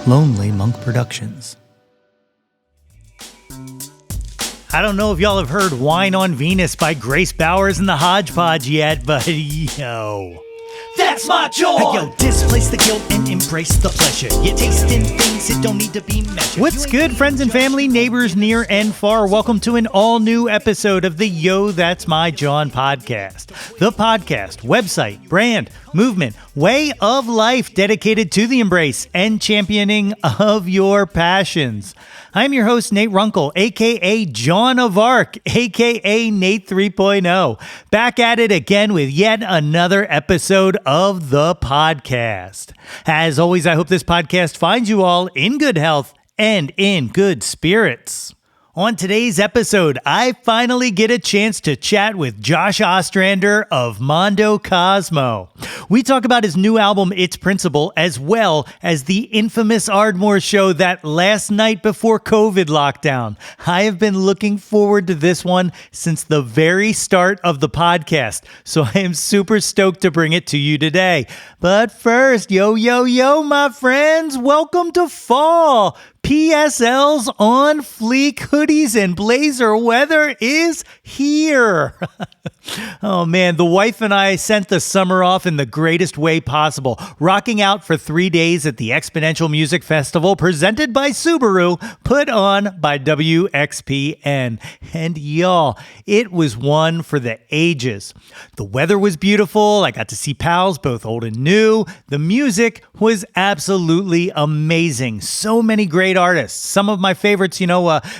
Lonely Monk Productions. I don't know if y'all have heard Wine on Venus by Grace Bowers and the Hodgepodge yet, but yo. That's my Jawn! Yo, displace the guilt and embrace the pleasure. You're tasting things that don't need to be measured. What's good, friends and family, neighbors near and far? Welcome to an all-new episode of the Yo, That's My Jawn podcast. The podcast, website, brand, movement, way of life dedicated to the embrace and championing of your passions. I'm your host, Nate Runkle, a.k.a. Jawn of Arc, a.k.a. Nate 3.0, back at it again with yet another episode of the podcast. As always, I hope this podcast finds you all in good health and in good spirits. On today's episode, I finally get a chance to chat with Josh Ostrander of Mondo, Cozmo. We talk about his new album, Its Principle, as well as the infamous Ardmore show that last night before COVID lockdown. I have been looking forward to this one since the very start of the podcast, so I am super stoked to bring it to you today. But first, yo, my friends, welcome to fall. PSL's on fleek hoodies and blazer weather is here. Oh man, the wife and I sent the summer off in the greatest way possible, rocking out for 3 days at the Exponential Music Festival presented by Subaru, put on by WXPN. And y'all, it was one for the ages. The weather was beautiful. I got to see pals, both old and new. The music was absolutely amazing. So many great artists. Some of my favorites,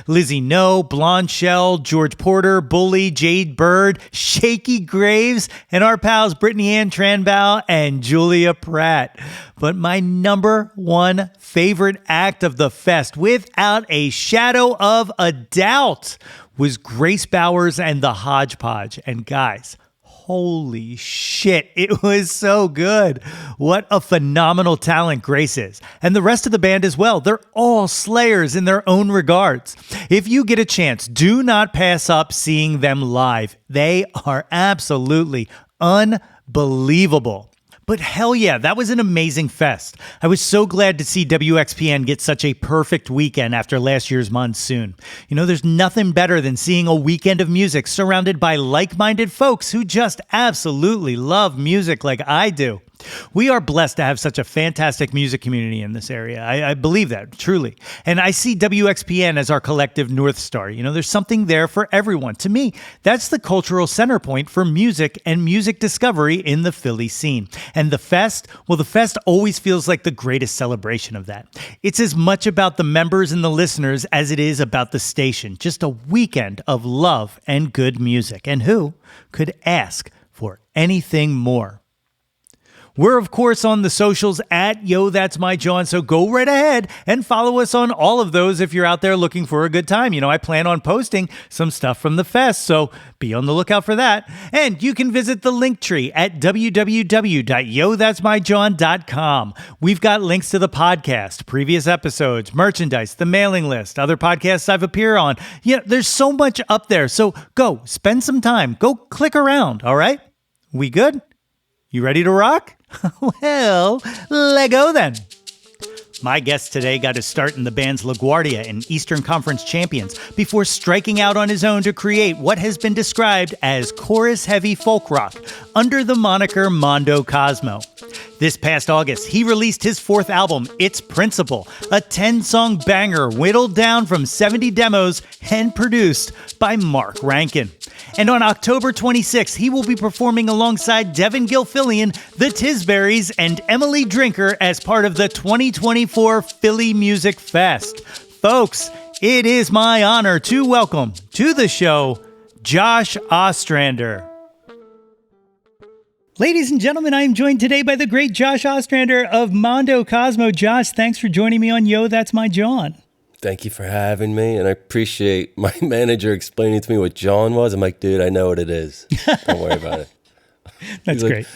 Lizzie No, Blonde Shell, George Porter, Bully, Jade Bird, Shaky Graves, and our pals Brittany Ann Tranbow and Julia Pratt. But my number one favorite act of the fest, without a shadow of a doubt, was Grace Bowers and the Hodgepodge. And guys, holy shit, it was so good. What a phenomenal talent Grace is. And the rest of the band as well. They're all slayers in their own regards. If you get a chance, do not pass up seeing them live. They are absolutely unbelievable. But hell yeah, that was an amazing fest. I was so glad to see WXPN get such a perfect weekend after last year's monsoon. There's nothing better than seeing a weekend of music surrounded by like-minded folks who just absolutely love music like I do. We are blessed to have such a fantastic music community in this area. I believe that, truly. And I see WXPN as our collective North Star. There's something there for everyone. To me, that's the cultural center point for music and music discovery in the Philly scene. And the fest always feels like the greatest celebration of that. It's as much about the members and the listeners as it is about the station. Just a weekend of love and good music. And who could ask for anything more? We're, of course, on the socials at Yo, That's My Jawn, so go right ahead and follow us on all of those if you're out there looking for a good time. I plan on posting some stuff from the fest, so be on the lookout for that. And you can visit the link tree at www.yothat'smyjawn.com. We've got links to the podcast, previous episodes, merchandise, the mailing list, other podcasts I've appeared on. There's so much up there, so go spend some time. Go click around, all right? We good? You ready to rock? Well, let go then. My guest today got his start in the bands LaGuardia and Eastern Conference champions before striking out on his own to create what has been described as chorus-heavy folk rock under the moniker Mondo Cozmo. This past August, he released his fourth album, Its Principle, a 10-song banger whittled down from 70 demos and produced by Mark Rankin. And on October 26th, he will be performing alongside Devin Gilfillian, the Tisberries, and Emily Drinker as part of the 2024 Philly Music Fest. Folks, it is my honor to welcome to the show, Josh Ostrander. Ladies and gentlemen, I am joined today by the great Josh Ostrander of Mondo Cozmo. Josh, thanks for joining me on Yo, That's My Jawn. Thank you for having me, and I appreciate my manager explaining to me what Jawn was. I'm like, dude, I know what it is. Don't worry about it. That's great.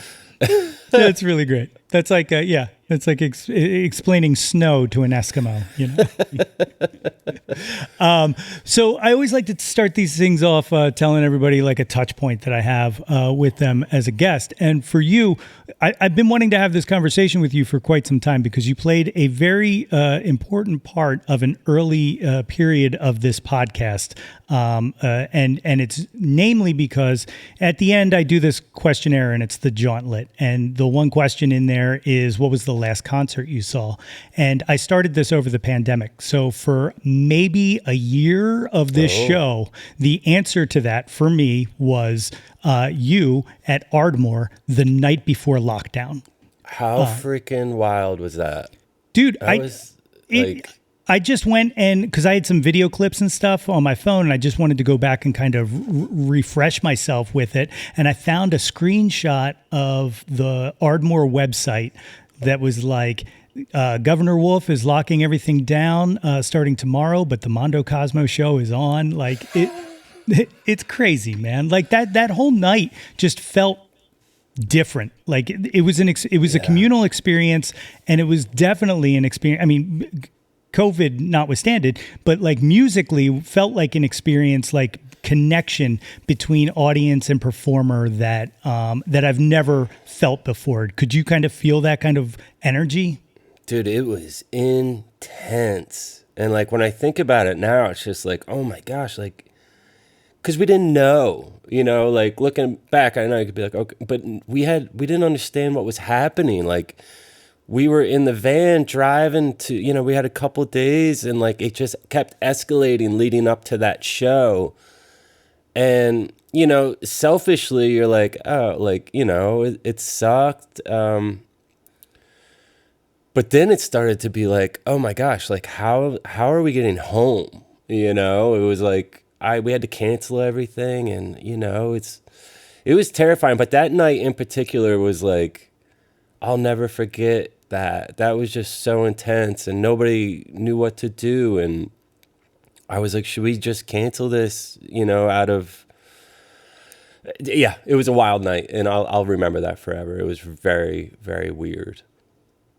That's really great. That's like, yeah. It's like explaining snow to an Eskimo, you know? So I always like to start these things off telling everybody like a touch point that I have with them as a guest. And for you, I've been wanting to have this conversation with you for quite some time because you played a very important part of an early period of this podcast. And it's namely because at the end I do this questionnaire and it's the Jauntlet. And the one question in there is, what was the last concert you saw? And I started this over the pandemic. So for maybe a year of this show, the answer to that for me was you at Ardmore the night before lockdown. How freaking wild was that? Dude, I just went and because I had some video clips and stuff on my phone and I just wanted to go back and kind of refresh myself with it. And I found a screenshot of the Ardmore website that was like, Governor Wolf is locking everything down starting tomorrow, but the Mondo Cozmo show is on. Like it's crazy, man. Like that whole night just felt different. Like it was a communal experience, and it was definitely an experience. I mean, COVID notwithstanding, but like musically felt like an experience, like connection between audience and performer that I've never felt before. Could you kind of feel that kind of energy? Dude, it was intense. And like when I think about it now, it's just like, oh my gosh, like, because we didn't know, you know, like looking back, I know you could be like, okay, but we didn't understand what was happening. Like we were in the van driving to, you know, we had a couple of days and like it just kept escalating leading up to that show. And, you know, selfishly, you're like, oh, like, you know, it sucked. But then it started to be like, oh my gosh, like how are we getting home? You know, it was like we had to cancel everything, and you know, it was terrifying. But that night in particular was like, I'll never forget that. That was just so intense, and nobody knew what to do. And I was like, should we just cancel this? You know, yeah, it was a wild night, and I'll remember that forever. It was very, very weird.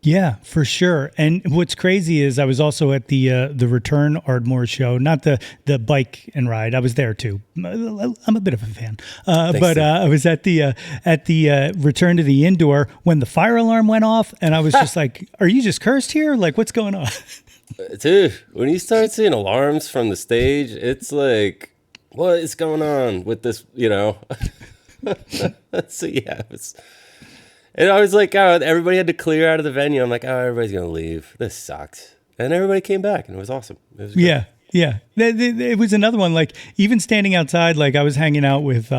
Yeah, for sure. And what's crazy is I was also at the Return Ardmore show, not the bike and ride. I was there too. I'm a bit of a fan, but I was at the Return to the Indoor when the fire alarm went off, and I was just like, "Are you just cursed here? Like, what's going on?" Dude, when you start seeing alarms from the stage, it's like, what is going on with this? You know. So yeah, and I was like, oh, everybody had to clear out of the venue. I'm like, oh, everybody's going to leave. This sucks. And everybody came back, and it was awesome. It was yeah. It was another one. Like, even standing outside, like, I was hanging out with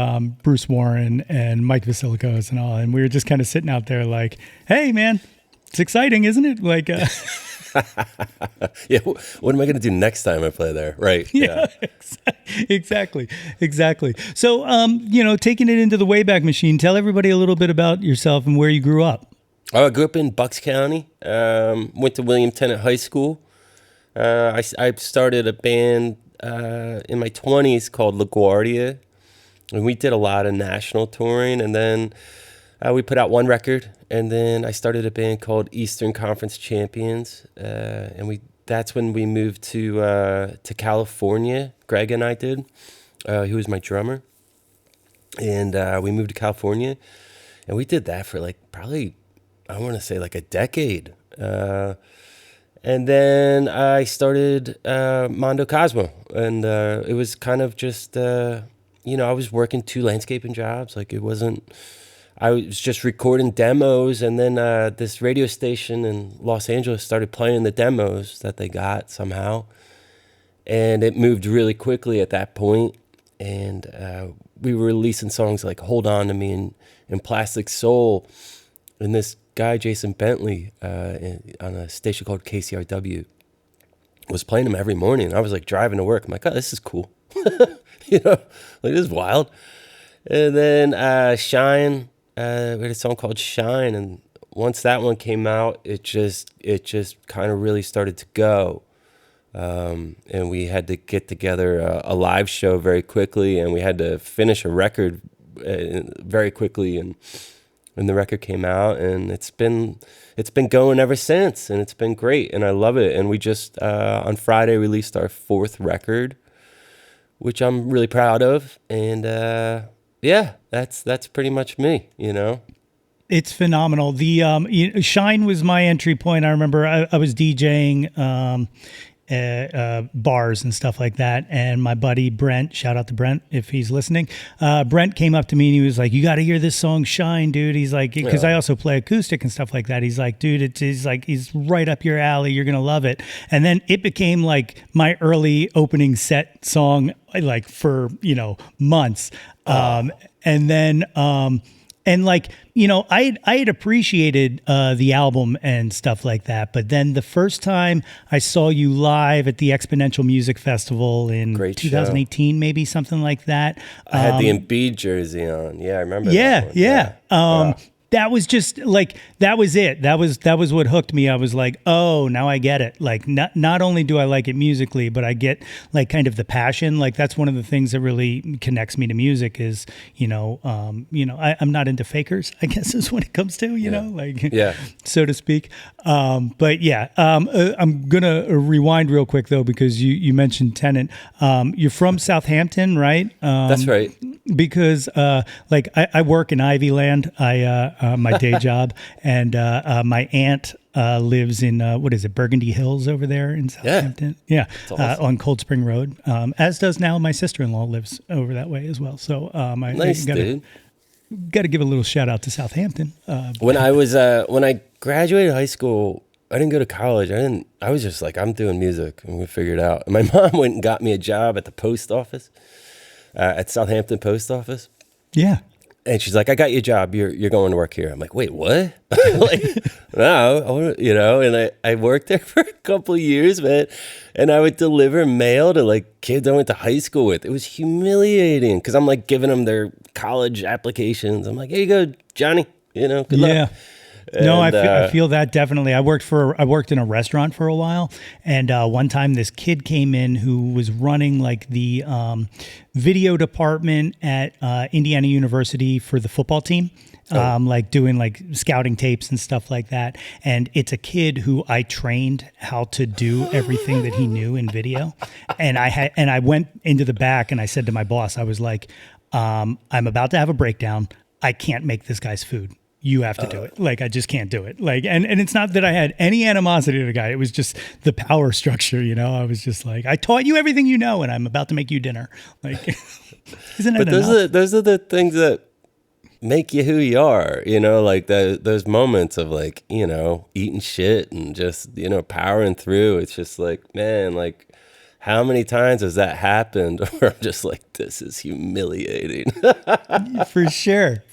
Bruce Warren and Mike Vasilikos and all, and we were just kind of sitting out there like, hey, man, it's exciting, isn't it? Like, yeah, what am I going to do next time I play there? Right. Yeah. Exactly. So, you know, taking it into the Wayback Machine, tell everybody a little bit about yourself and where you grew up. Oh, I grew up in Bucks County, went to William Tennant High School. I started a band in my 20s called LaGuardia, and we did a lot of national touring, and then we put out one record, and then I started a band called Eastern Conference Champions, and that's when we moved to California. Greg and I did. He was my drummer, and we moved to California, and we did that for like probably, I want to say like a decade. And then I started Mondo Cozmo, and it was kind of just, you know, I was working 2 landscaping jobs. Like I was just recording demos, and then this radio station in Los Angeles started playing the demos that they got somehow. And it moved really quickly at that point. And we were releasing songs like Hold On to Me and Plastic Soul. And this guy, Jason Bentley, on a station called KCRW, was playing them every morning. I was like driving to work. I'm like, oh, this is cool. You know, like this is wild. And then Shine, we had a song called Shine. And once that one came out, it just kind of really started to go. And we had to get together a live show very quickly, and we had to finish a record very quickly. And and the record came out, and it's been going ever since, and it's been great, and I love it. And we just on Friday released our 4th record, which I'm really proud of, and yeah, that's pretty much me, you know. It's phenomenal. The Shine was my entry point. I remember I was DJing bars and stuff like that, and my buddy Brent, shout out to Brent if he's listening, Brent came up to me and he was like, you got to hear this song Shine, dude. He's like, because I also play acoustic and stuff like that. He's like, dude, he's right up your alley, you're gonna love it. And then it became like my early opening set song, like for months. And then and like, I had appreciated the album and stuff like that. But then the first time I saw you live at the Exponential Music Festival in 2018, maybe something like that. I had the Embiid jersey on. Yeah, I remember that one. Yeah. Wow. That was just like, that was it. That was what hooked me. I was like, oh, now I get it. Like, not only do I like it musically, but I get like kind of the passion. Like, that's one of the things that really connects me to music is, I'm not into fakers, I guess is what it comes to, so to speak. But yeah, I'm going to rewind real quick though, because you mentioned Tennant. You're from Southampton, right? That's right. Because I work in Ivyland, my day job, and my aunt lives in Burgundy Hills over there in Southampton. Yeah, awesome. On Cold Spring Road. As does now my sister-in-law lives over that way as well. So nice, dude. Got to give a little shout out to Southampton. When I graduated high school, I didn't go to college. I was just like, I'm doing music. I'm gonna figure it out. And my mom went and got me a job at the post office. At Southampton Post Office. Yeah. And she's like, I got you a job. You're going to work here. I'm like, wait, what? Like, no, and I worked there for a couple of years, man. And I would deliver mail to like kids I went to high school with. It was humiliating because I'm like giving them their college applications. I'm like, here you go, Johnny, good luck. And, no, I feel that definitely. I worked in a restaurant for a while, and one time this kid came in who was running like the video department at Indiana University for the football team, like doing like scouting tapes and stuff like that. And it's a kid who I trained how to do everything that he knew in video. And I went into the back and I said to my boss, I was like, I'm about to have a breakdown. I can't make this guy's food. You have to do it. Like, I just can't do it. Like, and it's not that I had any animosity to the guy. It was just the power structure, I was just like, I taught you everything you know, and I'm about to make you dinner. Like, isn't it? But those are the things that make you who you are, like those moments of like, eating shit and just, powering through. It's just like, man, like, how many times has that happened where I'm just like, this is humiliating? For sure.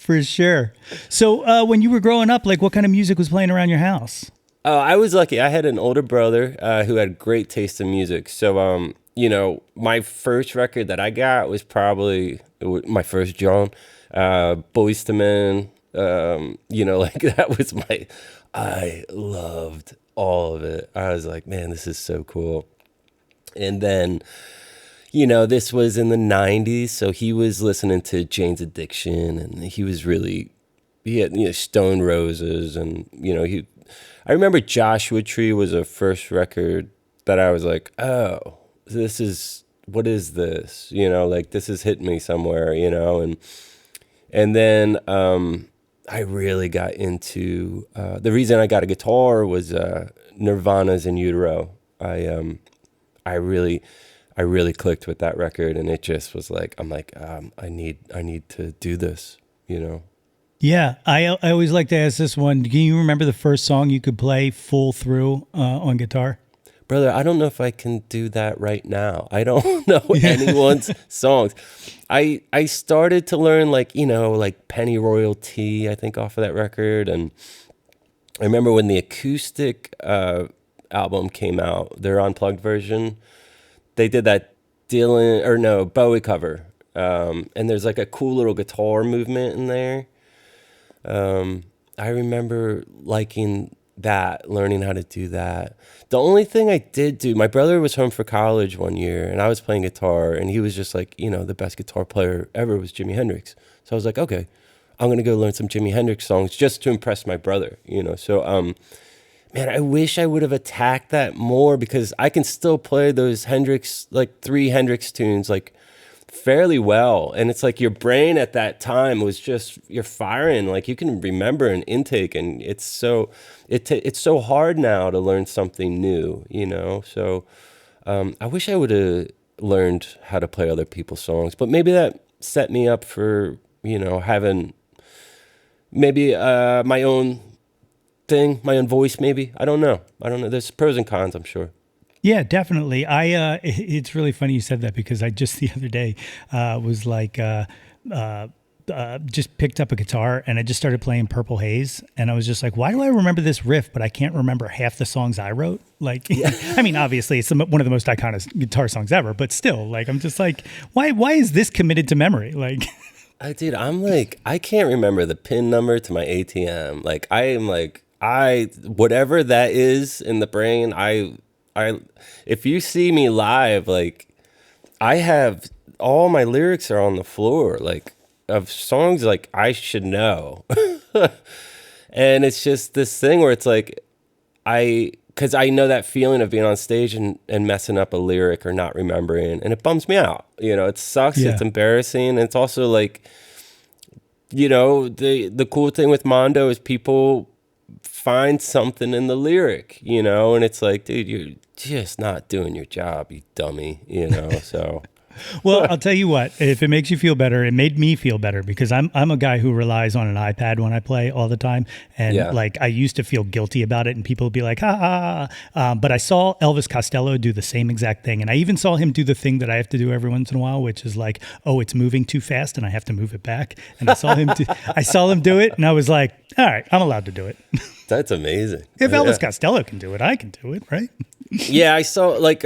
So when you were growing up, like what kind of music was playing around your house? Oh, I was lucky. I had an older brother who had great taste in music. So, my first record that I got was probably my first Jawn, Boyz II Men. Like that was I loved all of it. I was like, man, this is so cool. And then, this was in the 90s, so he was listening to Jane's Addiction, and he had, Stone Roses, and, I remember Joshua Tree was a first record that I was like, oh, what is this? Like this is hitting me somewhere, and then I really got into, the reason I got a guitar was Nirvana's In Utero. I really clicked with that record, and it just was like, I'm like, I need to do this, Yeah, I always like to ask this one. Can you remember the first song you could play full through on guitar? Brother, I don't know if I can do that right now. I don't know anyone's songs. I started to learn like Penny Royalty, I think, off of that record, and I remember when the acoustic album came out, their unplugged version, they did that Bowie cover, and there's like a cool little guitar movement in there. I remember liking that, learning how to do that. The only thing I did do, my brother was home for college one year, and I was playing guitar, and he was just like, the best guitar player ever was Jimi Hendrix. So I was like, okay, I'm going to go learn some Jimi Hendrix songs just to impress my brother, So, man, I wish I would have attacked that more, because I can still play those Hendrix, like 3 Hendrix tunes, like fairly well. And it's like your brain at that time was just, you're firing, like you can remember an intake, and it's so hard now to learn something new, So I wish I would have learned how to play other people's songs, but maybe that set me up for, having maybe my own thing, my own voice, maybe. I don't know. There's pros and cons, I'm sure. Yeah, definitely. It's really funny you said that, because I just the other day was like just picked up a guitar and I just started playing Purple Haze, and I was just like, why do I remember this riff but I can't remember half the songs I wrote? Like, I mean, obviously it's one of the most iconic guitar songs ever, but still, like, I'm just like, why is this committed to memory? Like, dude, I'm like, I can't remember the pin number to my ATM. Like, I am like, whatever that is in the brain, if you see me live, like, I have all my lyrics are on the floor, like, of songs like I should know. And it's just this thing where it's like, because I know that feeling of being on stage and messing up a lyric or not remembering, and it bums me out. It sucks. Yeah. It's embarrassing. And it's also like, the cool thing with Mondo is people find something in the lyric, and it's like, dude, you're just not doing your job, you dummy, so. Well, I'll tell you what, if it makes you feel better, it made me feel better, because I'm a guy who relies on an iPad when I play all the time. And like, I used to feel guilty about it, and people would be like, ha ha. But I saw Elvis Costello do the same exact thing. And I even saw him do the thing that I have to do every once in a while, which is like, oh, it's moving too fast and I have to move it back. And I saw him do it, and I was like, all right, I'm allowed to do it. That's amazing. If Elvis Costello can do it, I can do it, right? Yeah, I saw, like,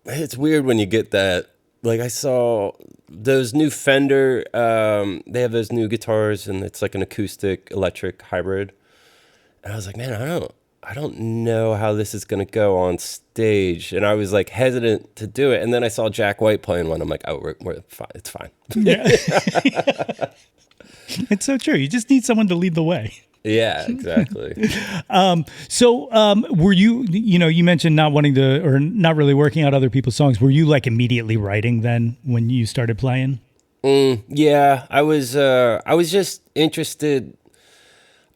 it's weird when you get that. Like, I saw those new Fender, they have those new guitars, and it's like an acoustic electric hybrid. And I was like, man, I don't know how this is going to go on stage. And I was like hesitant to do it. And then I saw Jack White playing one. I'm like, oh, we're fine. It's fine. Yeah. It's so true. You just need someone to lead the way. Yeah, exactly. Were you mentioned not wanting to, or not really working out other people's songs. Were you like immediately writing then when you started playing? Yeah, I was just interested.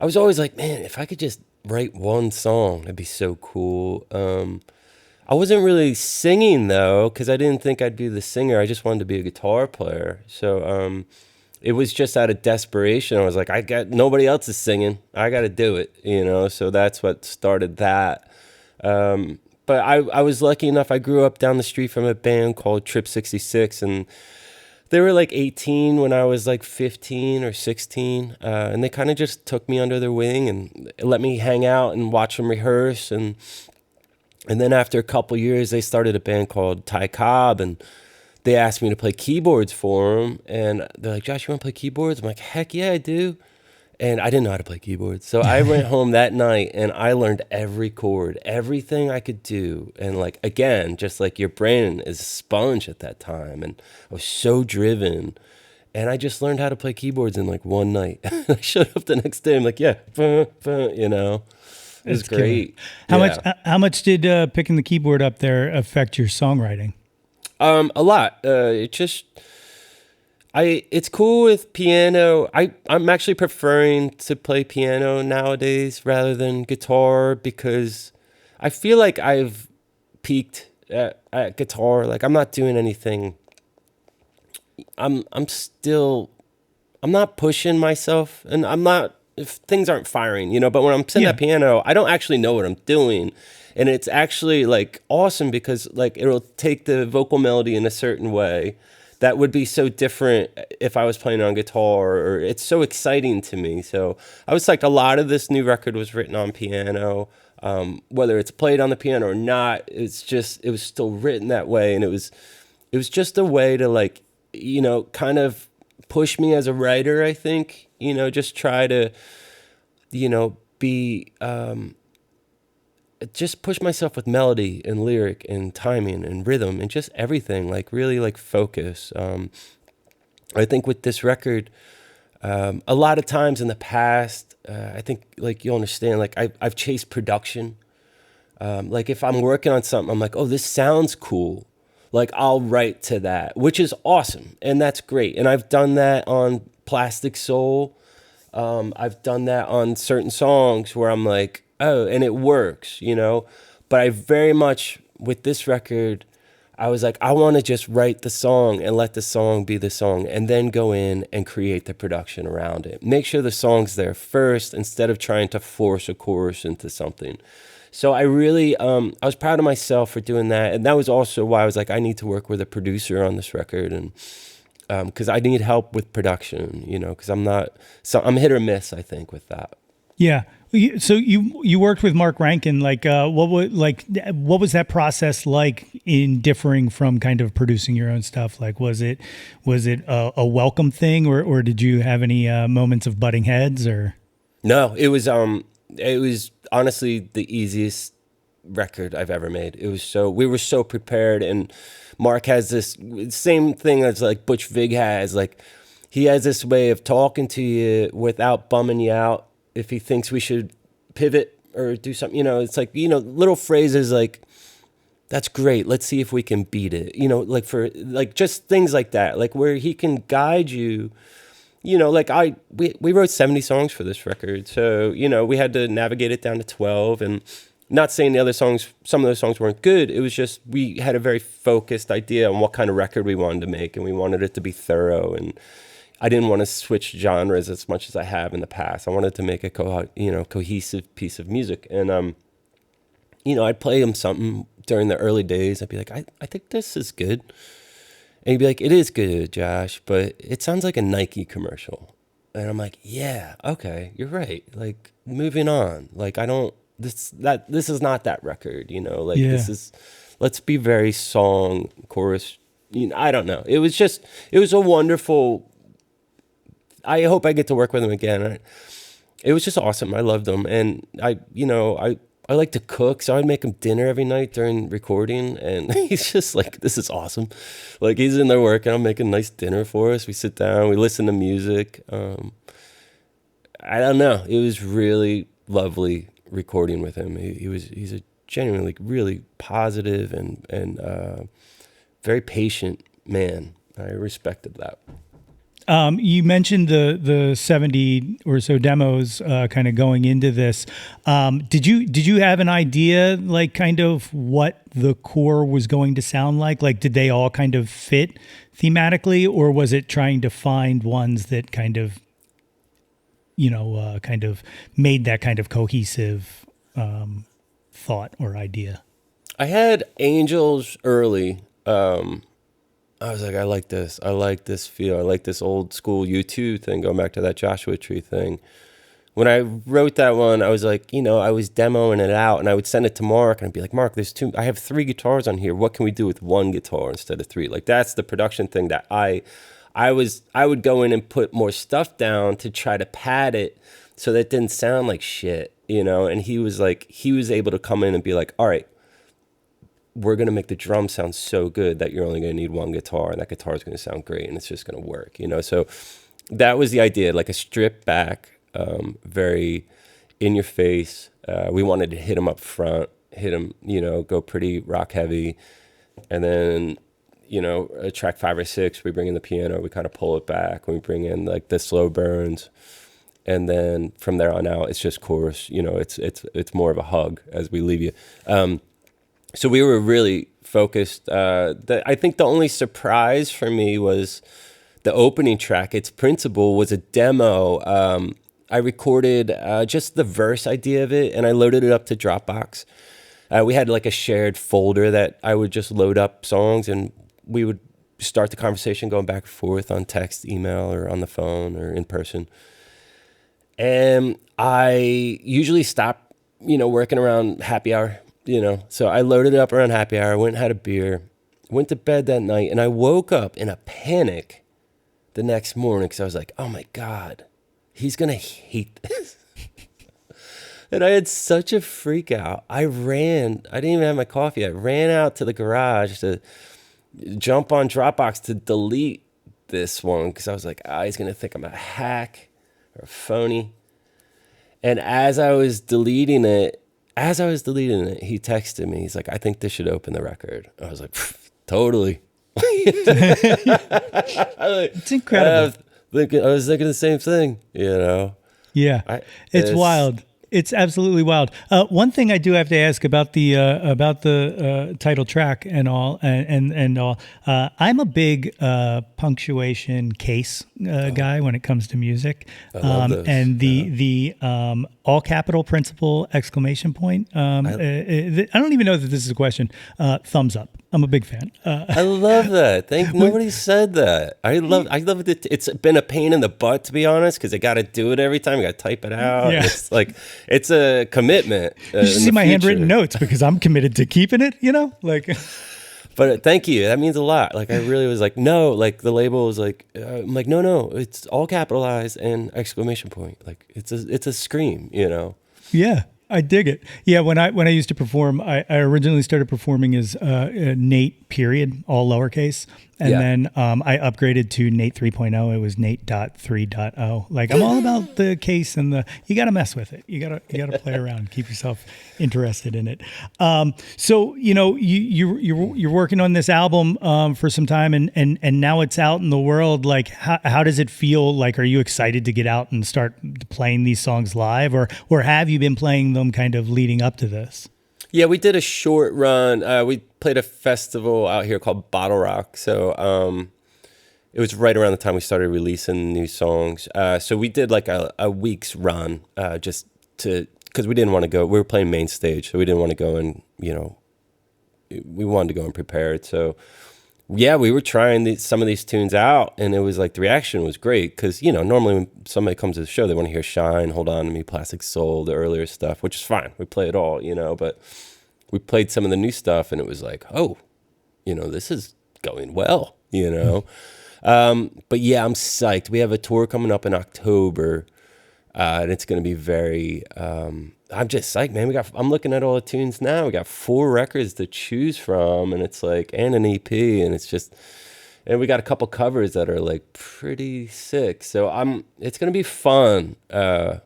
I was always like, man, if I could just write one song, that'd be so cool. I wasn't really singing though, because I didn't think I'd be the singer. I just wanted to be a guitar player. So, it was just out of desperation. I was like, nobody else is singing. I got to do it, So that's what started that. But I was lucky enough. I grew up down the street from a band called Trip 66, and they were like 18 when I was like 15 or 16. And they kind of just took me under their wing and let me hang out and watch them rehearse. And then after a couple years, they started a band called Ty Cobb, and they asked me to play keyboards for them, and they're like, Josh, you want to play keyboards? I'm like, heck yeah, I do. And I didn't know how to play keyboards. So I went home that night and I learned every chord, everything I could do. And like, again, just like your brain is a sponge at that time. And I was so driven. And I just learned how to play keyboards in like one night. I showed up the next day. I'm like, yeah, It was great. How much did picking the keyboard up there affect your songwriting? A lot. It's cool with piano. I'm actually preferring to play piano nowadays rather than guitar, because I feel like I've peaked at guitar. Like, I'm not doing anything. I'm not pushing myself, and if things aren't firing, but when I'm sitting at piano, I don't actually know what I'm doing. And it's actually like awesome, because like it'll take the vocal melody in a certain way that would be so different if I was playing on guitar, or it's so exciting to me. So I was like, a lot of this new record was written on piano, whether it's played on the piano or not. It was still written that way. And it was just a way to like, kind of push me as a writer, I think, just try to, be, just push myself with melody and lyric and timing and rhythm and just everything, like really like focus. I think with this record, A lot of times in the past, I think like you'll understand, like I've chased production. Like if I'm working on something, I'm like, oh, this sounds cool. Like I'll write to that, which is awesome. And that's great. And I've done that on Plastic Soul. I've done that on certain songs where I'm like, oh, and it works, you know? But I very much, with this record, I was like, I want to just write the song and let the song be the song and then go in and create the production around it. Make sure the song's there first instead of trying to force a chorus into something. So I really, I was proud of myself for doing that. And that was also why I was like, I need to work with a producer on this record. And because I need help with production, you know, because I'm hit or miss, I think, with that. Yeah. So you worked with Mark Rankin. Like, what was that process like in differing from kind of producing your own stuff? Like, was it a welcome thing, or did you have any moments of butting heads? Or no, it was honestly the easiest record I've ever made. We were so prepared, and Mark has this same thing as like Butch Vig has. Like, he has this way of talking to you without bumming you out. If he thinks we should pivot or do something, you know, it's like, you know, little phrases like, that's great, let's see if we can beat it. You know, like for like just things like that, like where he can guide you, you know, like we wrote 70 songs for this record. So, you know, we had to navigate it down to 12, and not saying some of those songs weren't good. It was just, we had a very focused idea on what kind of record we wanted to make, and we wanted it to be thorough. And I didn't want to switch genres as much as I have in the past. I wanted to make a cohesive piece of music. And, you know, I'd play him something during the early days. I'd be like, I think this is good. And he'd be like, it is good, Josh, but it sounds like a Nike commercial. And I'm like, yeah, okay, you're right. Like, moving on. Like, this is not that record, you know? Like, let's be very song, chorus, you know, I don't know. It was a wonderful, I hope I get to work with him again. It was just awesome. I loved him. And I like to cook, so I'd make him dinner every night during recording. And he's just like, this is awesome. Like, he's in there working, I'm making nice dinner for us. We sit down, we listen to music. I don't know. It was really lovely recording with him. He's a genuinely really positive and very patient man. I respected that. You mentioned the 70 or so demos kind of going into this. Did you have an idea, like, kind of what the core was going to sound like? Like, did they all kind of fit thematically, or was it trying to find ones that kind of, you know, kind of made that kind of cohesive thought or idea? I had Angels early. I was like, I like this feel. I like this old school U2 thing, going back to that Joshua Tree thing. When I wrote that one, I was like, you know, I was demoing it out, and I would send it to Mark, and I'd be like, Mark, I have 3 guitars on here. What can we do with 1 guitar instead of 3? Like, that's the production thing that I would go in and put more stuff down to try to pad it so that it didn't sound like shit, you know? And he was able to come in and be like, all right, we're going to make the drum sound so good that you're only going to need 1 guitar, and that guitar is going to sound great, and it's just going to work, you know? So that was the idea, like a stripped back, very in your face. We wanted to hit him up front, you know, go pretty rock heavy. And then, you know, track 5 or 6, we bring in the piano, we kind of pull it back, we bring in like the slow burns. And then from there on out, it's just chorus, you know, it's more of a hug as we leave you. So we were really focused. I think the only surprise for me was the opening track. Its principle was a demo. I recorded just the verse idea of it, and I loaded it up to Dropbox. We had like a shared folder that I would just load up songs, and we would start the conversation going back and forth on text, email, or on the phone, or in person. And I usually stop, you know, working around happy hour. You know, so I loaded it up around happy hour, went and had a beer, went to bed that night, and I woke up in a panic the next morning because I was like, oh my God, he's going to hate this. And I had such a freak out. I didn't even have my coffee. I ran out to the garage to jump on Dropbox to delete this one because I was like, he's gonna think I'm a hack or a phony. And as I was deleting it, he texted me. He's like, I think this should open the record. I was like, totally. It's incredible. I was thinking the same thing, you know. Yeah, it's wild. It's absolutely wild. One thing I do have to ask about the title track and all, and all. I'm a big punctuation case guy when it comes to music. I love those. And the all capital principle exclamation point. I don't even know that this is a question. Thumbs up. I'm a big fan. I love that. Nobody said that. I love it. It's been a pain in the butt, to be honest, because I got to do it every time. I got to type it out. Yeah. It's like, it's a commitment. You should see my handwritten notes because I'm committed to keeping it, you know, like. But thank you. That means a lot. Like, I really was like, no, like the label was like, I'm like, no, it's all capitalized and exclamation point. Like it's a scream, you know? Yeah. I dig it. Yeah, when I used to perform, I originally started performing as Nate period, all lowercase, and then I upgraded to Nate 3.0. It was Nate.3.0. Like I'm all about the case and you got to mess with it. You got to play around, keep yourself interested in it. So you know you're working on this album for some time, and now it's out in the world. Like how does it feel? Like are you excited to get out and start playing these songs live, or have you been playing them kind of leading up to this? Yeah, we did a short run. We played a festival out here called Bottle Rock. So it was right around the time we started releasing new songs. So we did like a week's run just because we didn't want to go. We were playing main stage, so we didn't want to go and, you know, we wanted to go and prepare it. So yeah, we were trying some of these tunes out, and it was like the reaction was great because, you know, normally when somebody comes to the show, they want to hear Shine, Hold On to Me, Plastic Soul, the earlier stuff, which is fine. We play it all, you know, but we played some of the new stuff, and it was like, oh, you know, this is going well, you know. But yeah, I'm psyched. We have a tour coming up in October, and it's going to be very... I'm just psyched, man. I'm looking at all the tunes now. We got 4 records to choose from, and it's like, and an EP, and it's just, and we got a couple covers that are like pretty sick. So it's gonna be fun. I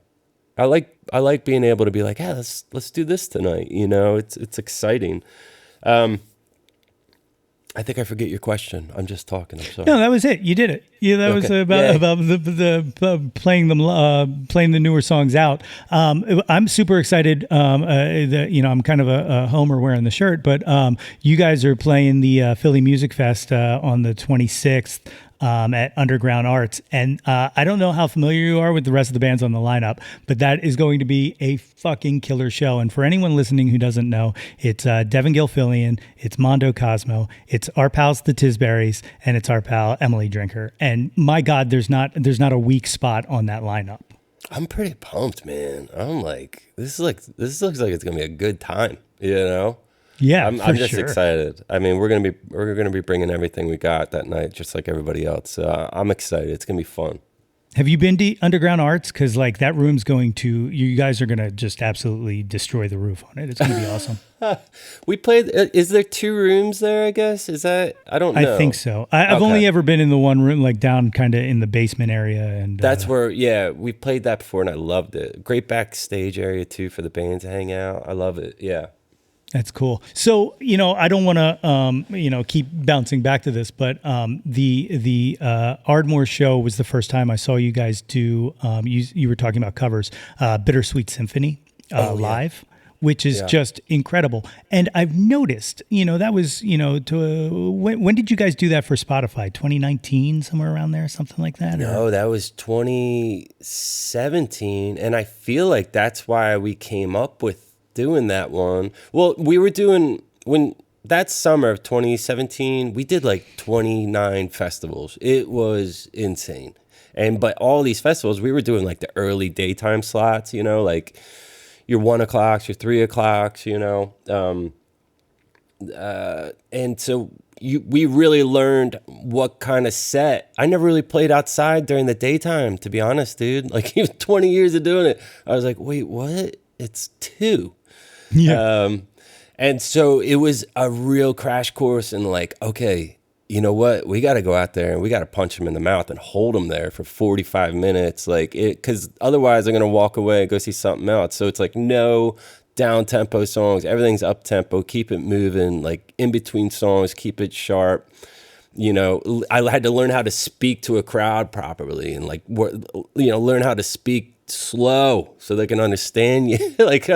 like being able to be like, yeah, let's do this tonight. You know, it's exciting. I think I forget your question. I'm just talking. I'm sorry. No, that was it. You did it. Yeah, that was about the playing the newer songs out. I'm super excited. You know, I'm kind of a homer wearing the shirt, but you guys are playing the Philly Music Fest on the 26th. At Underground Arts. And I don't know how familiar you are with the rest of the bands on the lineup, but that is going to be a fucking killer show. And for anyone listening who doesn't know, it's Devin Gilfillian, it's Mondo Cozmo, it's our pals the Tisberries, and it's our pal Emily Drinker. And my God, there's not a weak spot on that lineup. I'm pretty pumped, man. I'm like, this looks like it's gonna be a good time, you know? Yeah, I'm just excited. I mean, we're gonna be bringing everything we got that night, just like everybody else. So I'm excited. It's gonna be fun. Have you been to Underground Arts? Because like that room's you guys are gonna just absolutely destroy the roof on it. It's gonna be awesome. We played. Is there 2 rooms there? I guess I don't know. I think so. I've only ever been in the one room, like down kind of in the basement area, and that's where. Yeah, we played that before, and I loved it. Great backstage area too for the band to hang out. I love it. Yeah. That's cool. So, you know, I don't want to, keep bouncing back to this, but the Ardmore show was the first time I saw you guys do, you were talking about covers, Bittersweet Symphony live, which is just incredible. And I've noticed, you know, that was, you know, when did you guys do that for Spotify? 2019, somewhere around there, something like that? No, that was 2017. And I feel like that's why we came up with doing that one. Well, we were doing, when that summer of 2017, we did like 29 festivals. It was insane. But all these festivals, we were doing like the early daytime slots, you know, like your 1 o'clocks, your 3 o'clocks, you know. And so we really learned what kind of set. I never really played outside during the daytime, to be honest, dude. Like even 20 years of doing it, I was like, wait, what? It's 2. Yeah. And so it was a real crash course in like, okay, you know what? We got to go out there and we got to punch him in the mouth and hold him there for 45 minutes. Like it, because otherwise I'm going to walk away and go see something else. So it's like no down tempo songs. Everything's up tempo. Keep it moving. Like in between songs, keep it sharp. You know, I had to learn how to speak to a crowd properly and like, learn how to speak slow so they can understand you. Like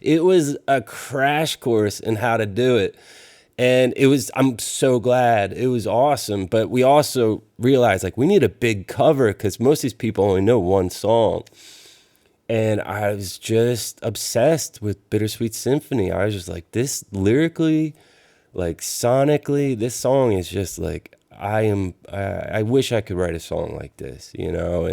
it was a crash course in how to do it. And I'm so glad. It was awesome. But we also realized like we need a big cover because most of these people only know one song. And I was just obsessed with Bittersweet Symphony. I was just like, this lyrically, like sonically, this song is just like, I wish I could write a song like this, you know?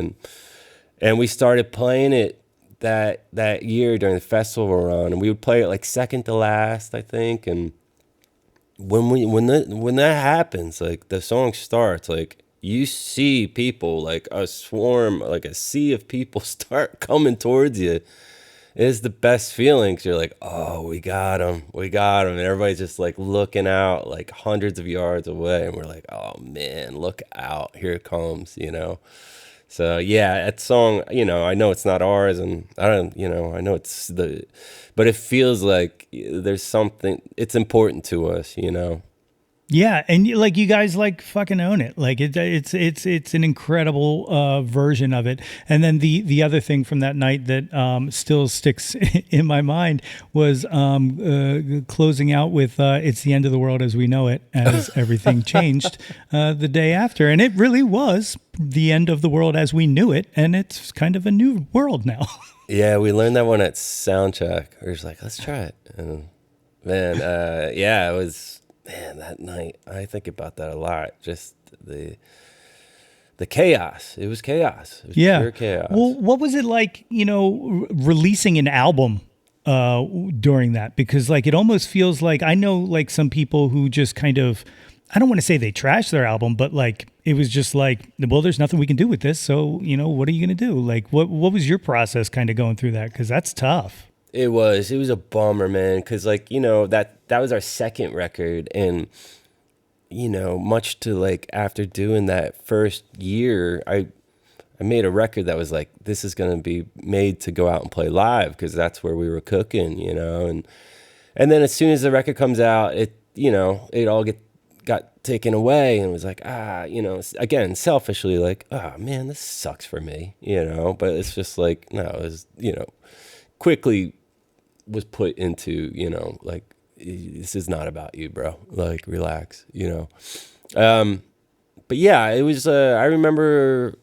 And we started playing it that year during the festival we're on. And we would play it like second to last, I think. And when that happens, like the song starts, like you see people, like a swarm, like a sea of people start coming towards you. It's the best feeling 'cause you're like, oh, we got him. And everybody's just like looking out like hundreds of yards away. And we're like, oh man, look out. Here it comes, you know? So yeah, that song, you know, I know it's not ours and I know it's but it feels like there's something, it's important to us, you know? Yeah, and like you guys like fucking own it. Like it's an incredible version of it. And then the other thing from that night that still sticks in my mind was closing out with "It's the End of the World as We Know It," as everything changed the day after, and it really was the end of the world as we knew it, and it's kind of a new world now. Yeah, we learned that one at soundcheck. We were just like, let's try it, and man, yeah, it was. Man, that night, I think about that a lot. Just the chaos. It was chaos. It was pure chaos. Well, what was it like, you know, releasing an album during that? Because like it almost feels like, I know like some people who just kind of, I don't want to say they trashed their album, but like it was just like, well, there's nothing we can do with this. So, you know, what are you going to do? Like what was your process kind of going through that? Because that's tough. It was a bummer, man, because like, you know, that was our second record, and you know, much to like after doing that first year, I made a record that was like, this is going to be made to go out and play live because that's where we were cooking, you know, and then as soon as the record comes out, it, you know, it all got taken away, and it was like, you know, again, selfishly like, man, this sucks for me, you know, but it's just like, no, it was, you know, quickly was put into, you know, like, this is not about you, bro. Like, relax, you know. But yeah, it was, I remember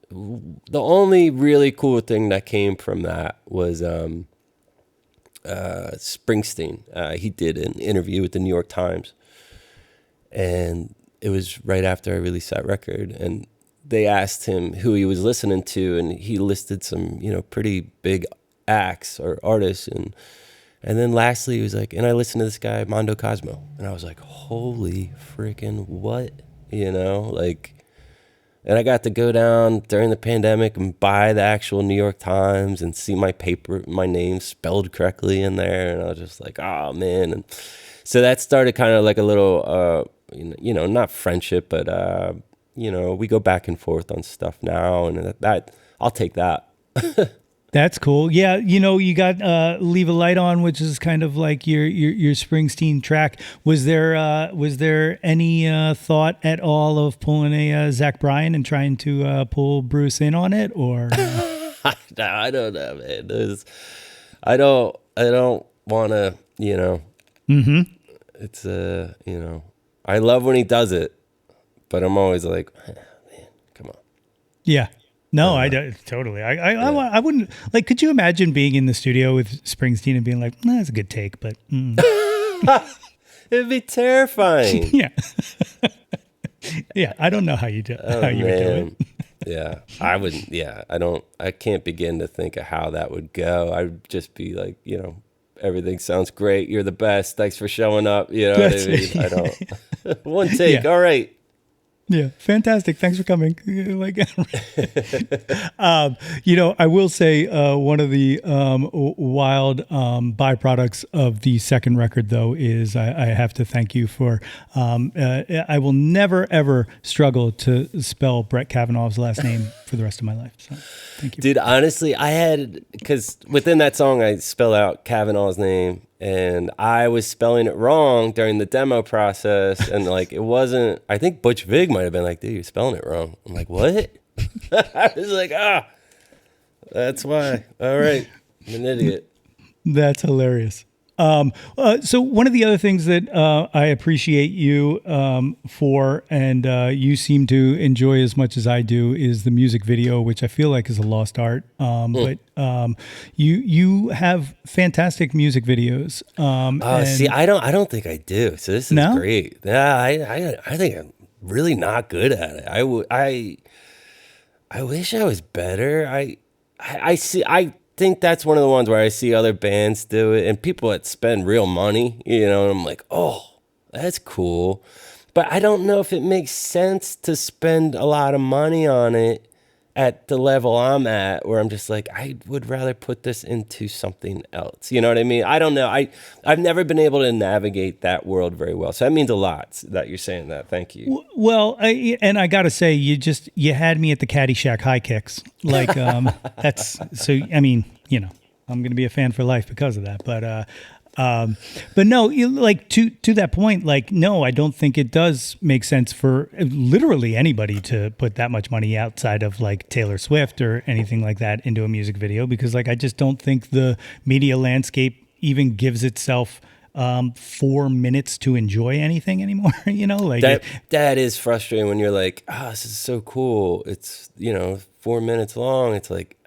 the only really cool thing that came from that was Springsteen. He did an interview with the New York Times, and it was right after I released that record, and they asked him who he was listening to, and he listed some, you know, pretty big acts or artists, and then lastly he was like, and I listened to this guy Mondo Cozmo, and I was like, holy freaking what, you know, like, and I got to go down during the pandemic and buy the actual New York Times and see my name spelled correctly in there, and I was just like, oh man. And so that started kind of like a little you know, not friendship, but you know, we go back and forth on stuff now, and that I'll take that. That's cool. Yeah, you know, you got "Leave a Light On," which is kind of like your Springsteen track. Was there any thought at all of pulling a Zach Bryan and trying to pull Bruce in on it, or? I don't know, man. I don't want to, you know. Mm-hmm. It's you know, I love when he does it, but I'm always like, man, come on. Yeah. No, I don't, totally. I wouldn't, like, could you imagine being in the studio with Springsteen and being like, that's a good take, but. It'd be terrifying. Yeah. Yeah, I don't know how you would do it. Yeah, I wouldn't, yeah, I can't begin to think of how that would go. I'd just be like, you know, everything sounds great. You're the best. Thanks for showing up. You know what I mean? I don't. One take. Yeah. All right. Yeah, fantastic. Thanks for coming. Like, I will say one of the wild byproducts of the second record, though, is I have to thank you for. I will never ever struggle to spell Brett Kavanaugh's last name for the rest of my life. So, thank you, Dude. Honestly, because within that song, I spell out Kavanaugh's name. And I was spelling it wrong during the demo process. And like, it wasn't, I think Butch Vig might have been like, dude, you're spelling it wrong. I'm like, what? I was like, that's why. All right. I'm an idiot. That's hilarious. So one of the other things that I appreciate you for, and you seem to enjoy as much as I do, is the music video, which I feel like is a lost art. But you have fantastic music videos. See, I don't think I do. So this is great. Yeah, I think I'm really not good at it. I wish I was better. I think that's one of the ones where I see other bands do it and people that spend real money, and I'm like, oh, that's cool. But I don't know if it makes sense to spend a lot of money on it at the level I'm at, where I'm just like, I would rather put this into something else. You know what I mean? I don't know. I've never been able to navigate that world very well. So that means a lot that you're saying that. Thank you. Well, I got to say, you had me at the Caddyshack high kicks. Like, that's, so, I mean, I'm going to be a fan for life because of that. But no, like to that point, like, no, I don't think it does make sense for literally anybody to put that much money outside of like Taylor Swift or anything like that into a music video, because like, I just don't think the media landscape even gives itself 4 minutes to enjoy anything anymore. Like that is frustrating when you're like, this is so cool. It's, 4 minutes long. It's like,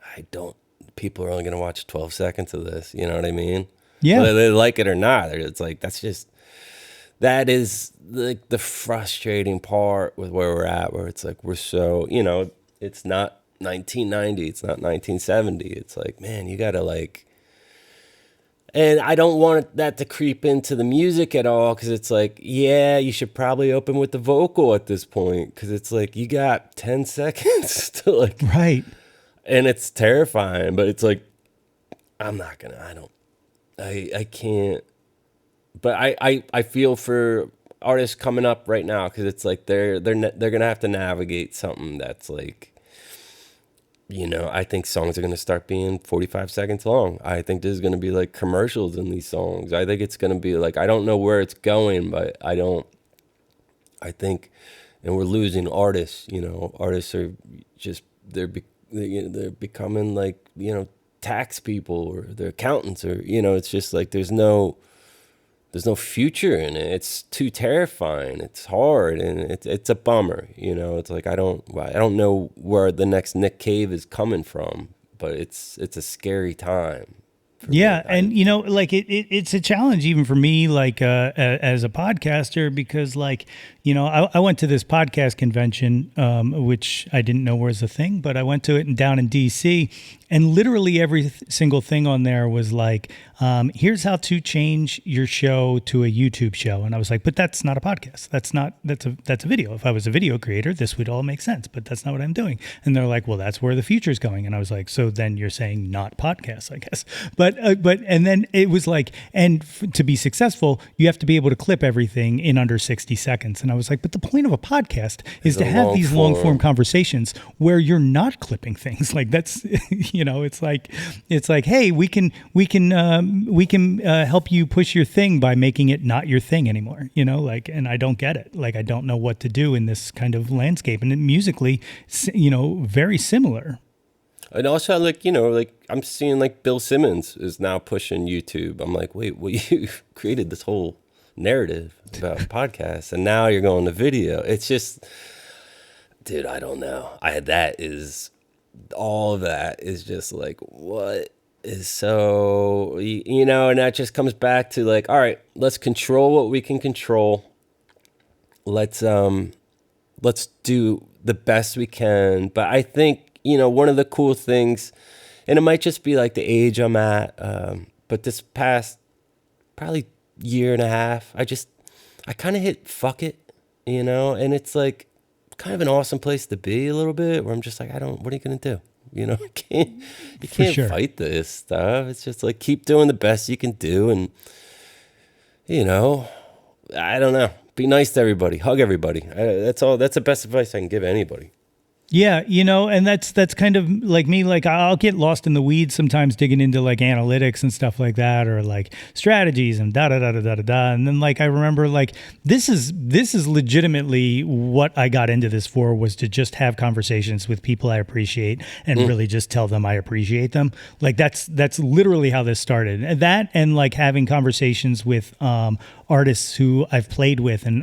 people are only going to watch 12 seconds of this. You know what I mean? Yeah. Whether they like it or not. It's like, that is like the frustrating part with where we're at, where it's like, we're so, it's not 1990, it's not 1970. It's like, man, you got to like, and I don't want that to creep into the music at all, because it's like, yeah, you should probably open with the vocal at this point, because it's like, you got 10 seconds to like, right. And it's terrifying, but it's like, I can't. But I feel for artists coming up right now, because it's like they're gonna have to navigate something that's like, I think songs are gonna start being 45 seconds long. I think there's gonna be like commercials in these songs. I think it's gonna be like, I don't know where it's going, but I think, and we're losing artists. Artists are just they're becoming like tax people, or they're accountants, or it's just like there's no future in it. It's too terrifying. It's hard, and it's a bummer. It's like I don't know where the next Nick Cave is coming from, but it's a scary time. Yeah, and like it's a challenge even for me, like as a podcaster, because like I went to this podcast convention, which I didn't know was a thing, but I went to it down in DC, and literally every single thing on there was like, here's how to change your show to a YouTube show, and I was like, but that's not a podcast. That's a video. If I was a video creator, this would all make sense, but that's not what I'm doing. And they're like, well, that's where the future's going, and I was like, so then you're saying not podcasts, I guess. But and then it was like, to be successful, you have to be able to clip everything in under 60 seconds. And I was like, but the point of a podcast is to have these long form conversations where you're not clipping things. Like that's, it's like, hey, we can help you push your thing by making it not your thing anymore. And I don't get it. Like, I don't know what to do in this kind of landscape, and musically, very similar. And also, like I'm seeing like Bill Simmons is now pushing YouTube. I'm like, wait, well, you created this whole narrative about podcasts, and now you're going to video. It's just, dude, I don't know. All of that is just like, what is so, and that just comes back to like, all right, let's control what we can control. Let's do the best we can. But I think, one of the cool things, and it might just be like the age I'm at, but this past probably year and a half, I kind of hit fuck it, and it's like, kind of an awesome place to be a little bit, where I'm just like, what are you going to do? You know, you can't sure. fight this stuff. It's just like, keep doing the best you can do. And, you know, I don't know. Be nice to everybody. Hug everybody. That's all. That's the best advice I can give anybody. Yeah, and that's kind of like me. Like I'll get lost in the weeds sometimes, digging into like analytics and stuff like that, or like strategies and da da da da da da da. And then like I remember like this is legitimately what I got into this for, was to just have conversations with people I appreciate and really just tell them I appreciate them. Like that's literally how this started. And that, and like having conversations with artists who I've played with, and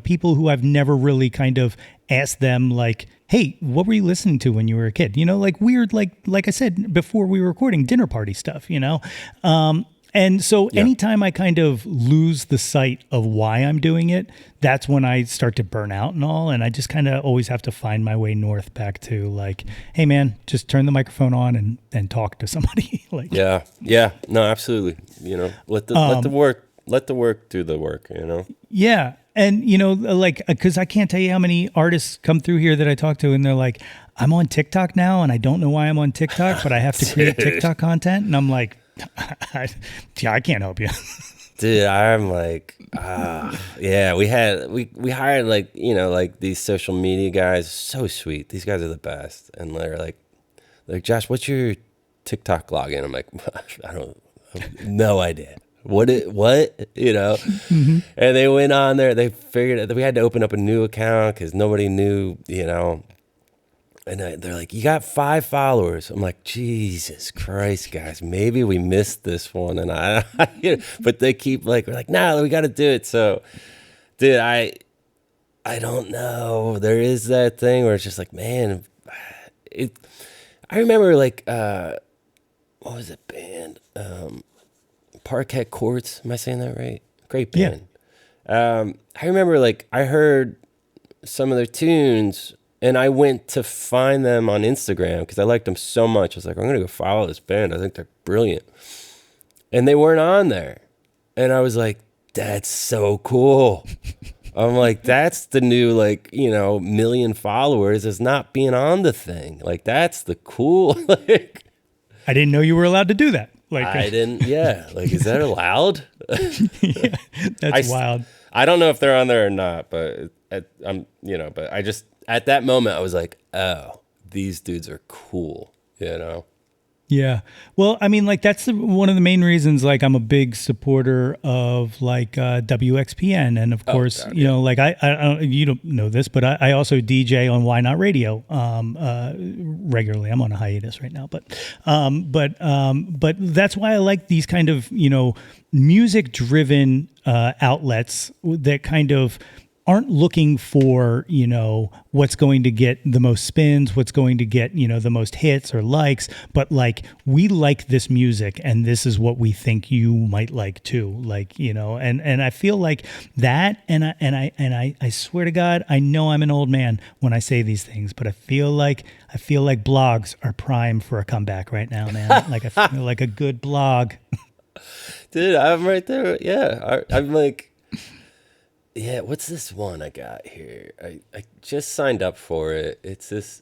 people who I've never really kind of asked them like, hey, what were you listening to when you were a kid? Like weird, like I said before we were recording, dinner party stuff, And so anytime I kind of lose the sight of why I'm doing it, that's when I start to burn out and all. And I just kind of always have to find my way north back to like, hey man, just turn the microphone on and talk to somebody. Like, yeah, no, absolutely. Let the work do the work, Yeah. And, like, because I can't tell you how many artists come through here that I talk to and they're like, I'm on TikTok now and I don't know why I'm on TikTok, but I have to create TikTok content. And I'm like, I can't help you. Dude, I'm like, yeah, we hired like these social media guys. So sweet. These guys are the best. And they're like, Josh, what's your TikTok login? I'm like, I have no idea. What? And they went on there. They figured that we had to open up a new account because nobody knew, And they're like, you got 5 followers. I'm like, Jesus Christ, guys, maybe we missed this one. And but they keep we're like, no, we got to do it. So, dude, I don't know. There is that thing where it's just like, man, I remember what was that band? Parquet Courts. Am I saying that right? Great band. Yeah. I remember I heard some of their tunes and I went to find them on Instagram because I liked them so much. I was like, I'm going to go follow this band. I think they're brilliant. And they weren't on there. And I was like, that's so cool. I'm like, that's the new, million followers is not being on the thing. Like, that's the cool. I didn't know you were allowed to do that. I didn't. Yeah. Is that allowed? Yeah, that's wild. I don't know if they're on there or not, but but I just, at that moment, I was like, oh, these dudes are cool, Yeah. Well, I mean, that's one of the main reasons, I'm a big supporter of WXPN. And of course, God, I you don't know this, but I also DJ on Why Not Radio regularly. I'm on a hiatus right now, but that's why I like these kind of, music driven outlets that kind of aren't looking for, what's going to get the most spins, what's going to get, the most hits or likes, but we like this music and this is what we think you might like too. And I feel like that, and I swear to God, I know I'm an old man when I say these things, but I feel like blogs are prime for a comeback right now, man. I feel like a good blog. Dude, I'm right there. Yeah. I'm like, yeah, what's this one I got here? I just signed up for it. It's this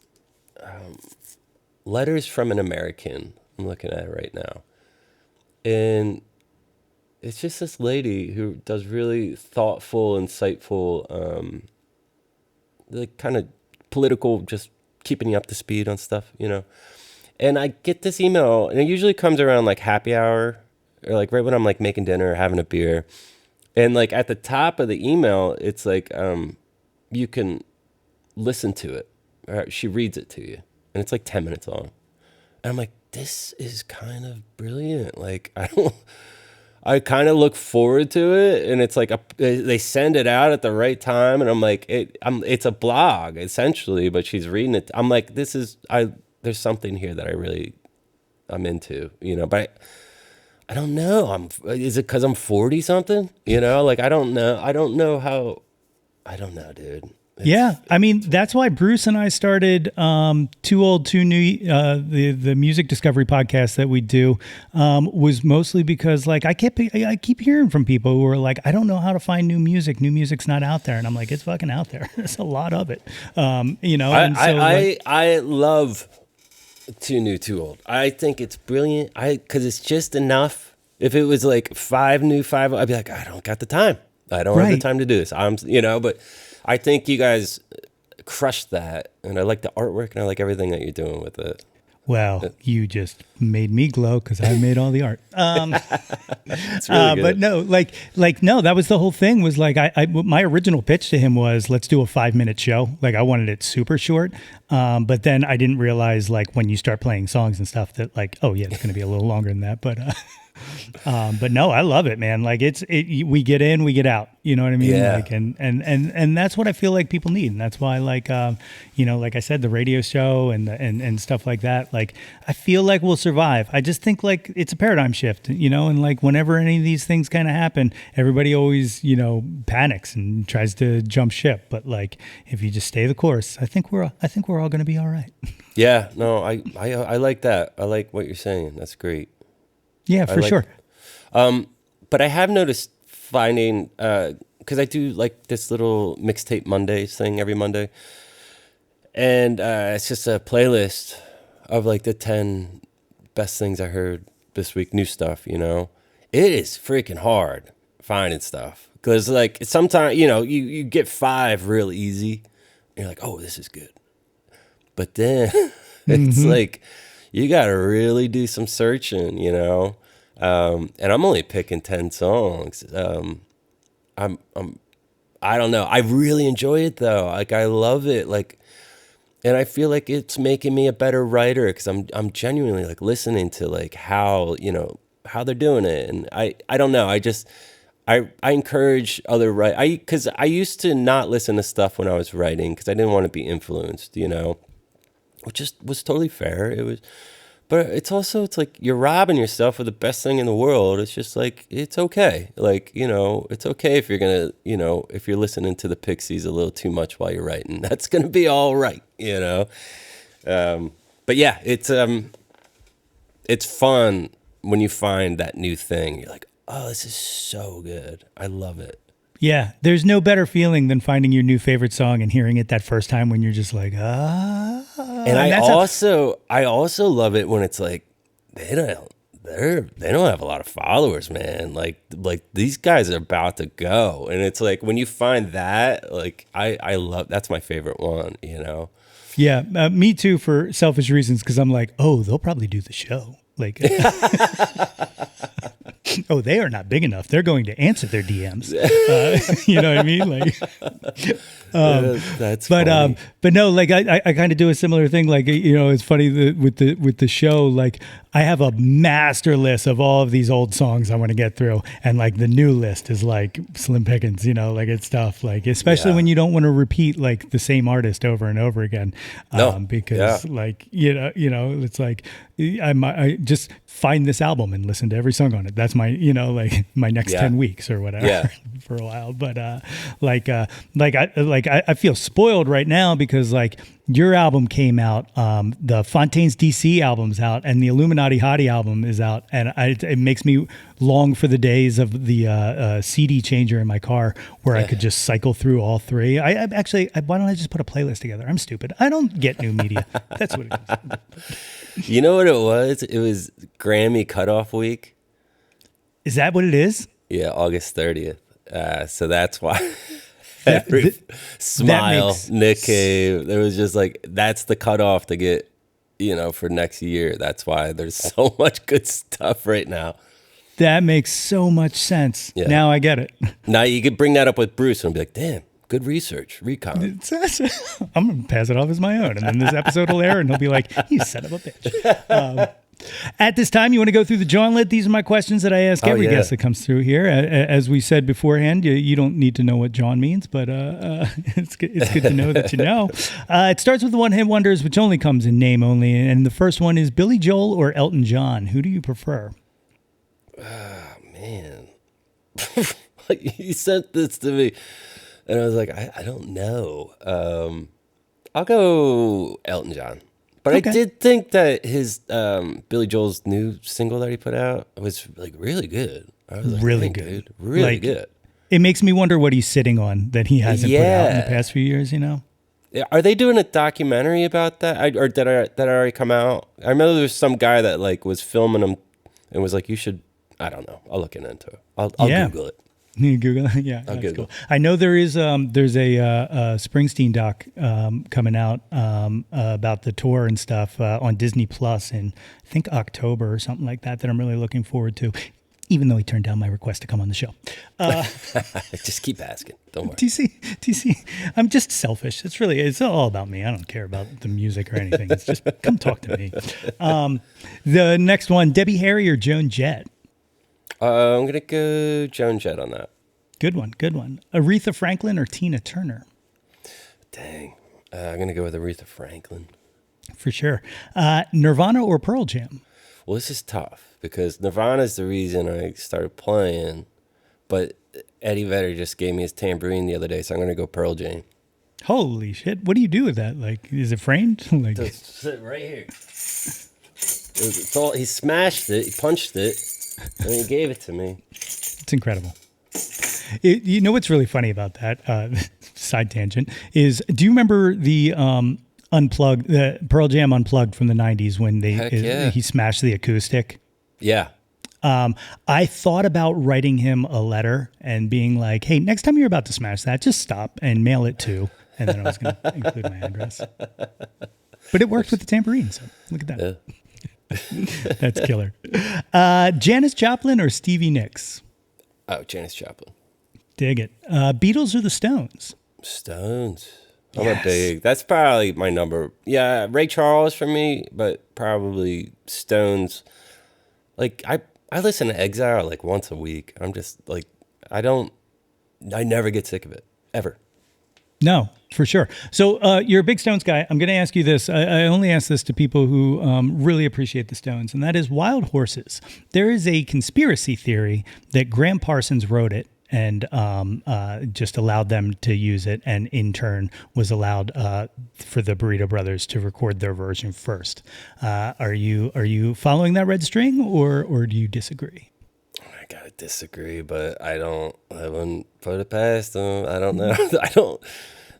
Letters from an American. I'm looking at it right now. And it's just this lady who does really thoughtful, insightful, kind of political, just keeping you up to speed on stuff, And I get this email, and it usually comes around happy hour or right when I'm making dinner or having a beer. And at the top of the email, it's you can listen to it. Or she reads it to you. And it's 10 minutes long. And I'm like, this is kind of brilliant. I kind of look forward to it. And it's they send it out at the right time. And I'm like, it's a blog essentially, but she's reading it. I'm like, there's something here that I'm into, but I don't know. Is it because I'm 40 something? I don't know. I don't know, dude. Yeah, I mean that's why Bruce and I started Too Old Too New, the music discovery podcast that we do, was mostly because like I keep hearing from people who are like, I don't know how to find new music. New music's not out there, and I'm like, it's fucking out there. There's a lot of it, you know. I love Too New Too Old. I think it's brilliant. Because it's just enough. If it was like 5 new 5, I'd be like, I don't got the time. I don't have the time to do this. But I think you guys crushed that, and I like the artwork, and I like everything that you're doing with it. Well, you just made me glow because I made all the art. It's really good. But no, that was the whole thing. Was like my original pitch to him was, let's do a 5-minute show. Like I wanted it super short, but then I didn't realize like when you start playing songs and stuff that like, oh yeah, it's going to be a little longer than that. But no, I love it, man. Like we get in, we get out. You know what I mean? Yeah. Like, and that's what I feel like people need, and that's why like like I said, the radio show and stuff like that. Like I feel like we'll survive. I just think like it's a paradigm shift, and like whenever any of these things kind of happen, everybody always panics and tries to jump ship. But like if you just stay the course, I think we're all going to be all right. Yeah. No, I like that. I like what you're saying. That's great. Yeah, for sure. But I have noticed finding, because I do like this little mixtape Mondays thing every Monday. And it's just a playlist of like the 10 best things I heard this week, new stuff, It is freaking hard finding stuff. Because like sometimes, you get 5 real easy. And you're like, oh, this is good. But then it's like, you got to really do some searching, and I'm only picking 10 songs. I don't know. I really enjoy it though. Like I love it. Like, and I feel like it's making me a better writer because I'm genuinely like listening to like how they're doing it. And I don't know. I encourage other because I used to not listen to stuff when I was writing because I didn't want to be influenced, which just was totally fair. But it's like you're robbing yourself of the best thing in the world. It's just like, it's okay. Like, it's okay if you're going to, if you're listening to the Pixies a little too much while you're writing, that's going to be all right, But yeah, it's fun when you find that new thing. You're like, oh, this is so good. I love it. Yeah, there's no better feeling than finding your new favorite song and hearing it that first time when you're just like, And I also love it when it's like they don't have a lot of followers, man. Like these guys are about to go, and it's like when you find that, like I love, that's my favorite one, Yeah, me too, for selfish reasons, because I'm like, oh, they'll probably do the show. Like, oh, they are not big enough. They're going to answer their DMs. You know what I mean? Like, that's funny. But no, like I kind of do a similar thing. Like, it's funny with the show. Like, I have a master list of all of these old songs I want to get through, and like the new list is like slim pickings. Like it's tough. Like especially when you don't want to repeat like the same artist over and over again. Because like it's like I just find this album and listen to every song on it. That's my like my next 10 weeks or whatever for a while. But I feel spoiled right now because like your album came out, the Fontaine's DC album's out, and the Illuminati Hottie album is out, and it makes me long for the days of the CD changer in my car where I could just cycle through all 3. I actually, why don't I just put a playlist together? I'm stupid. I don't get new media. That's what it is. You know what it was? It was Grammy cutoff week. Is that what it is? Yeah, August 30th. So that's why. Smile, Nick Cave. There was just like, that's the cutoff to get, for next year. That's why there's so much good stuff right now. That makes so much sense. Yeah. Now I get it. Now you could bring that up with Bruce and be like, damn, good research, recon. I'm going to pass it off as my own. And then this episode will air and he'll be like, you son of a bitch. At this time, you want to go through the Jawnlet? These are my questions that I ask every guest that comes through here. As we said beforehand, you don't need to know what Jawn means, but it's good to know that you know. It starts with the one-hit wonders, which only comes in name only. And the first one is Billy Joel or Elton John. Who do you prefer? Man. You sent this to me. And I was like, I don't know. I'll go Elton John. But Okay. I did think that his Billy Joel's new single that he put out was like really good. I was like, Really "Dang, good. dude, really Like, good." It makes me wonder what he's sitting on that he hasn't put out in the Yeah. past few years, you know? Yeah, are they doing a documentary about that? Or did that already come out? I remember there was some guy that like was filming him and was like, "You should." I don't know. I'll look into it. I'll Yeah. Google it. You Google it? Yeah, that's Google. cool. I know there's a Springsteen doc coming out about the tour and stuff on Disney Plus in I think October or something like that I'm really looking forward to. Even though he turned down my request to come on the show. Just keep asking. Don't worry. TC, I'm just selfish. It's all about me. I don't care about the music or anything. It's just come talk to me. The next one, Debbie Harry or Joan Jett? I'm gonna go Joan Jett on that. Good one. Aretha Franklin or Tina Turner? Dang. I'm gonna go with Aretha Franklin. For sure. Nirvana or Pearl Jam? Well, this is tough because Nirvana is the reason I started playing, but Eddie Vedder just gave me his tambourine the other day, so I'm gonna go Pearl Jam. Holy shit! What do you do with that? Like, is it framed? Like, Just sit right here. He smashed it, he punched it, and he gave it to me. it's incredible. You know what's really funny about that? Side tangent is: do you remember the Unplugged, the Pearl Jam Unplugged from the '90s when he smashed the acoustic? Yeah. I thought about writing him a letter and being like, "Hey, next time you're about to smash that, just stop and mail it to." And then I was going to include my address. But it worked with the tambourine, so look at that. Yeah. That's killer. Janis Joplin or Stevie Nicks? Oh, Janis Joplin. Dig it. Beatles or the Stones? Stones. Yes. That's probably my number. Yeah, Ray Charles for me, but probably Stones. Like, I listen to Exile like once a week. I'm just like, I never get sick of it, ever. No, for sure. So you're a big Stones guy. I'm going to ask you this. I only ask this to people who really appreciate the Stones, and that is Wild Horses. There is a conspiracy theory that Graham Parsons wrote it and just allowed them to use it, and in turn was allowed for the Burrito Brothers to record their version first. Are you following that red string, or do you disagree? I gotta disagree, but I wouldn't put it past them. I don't know.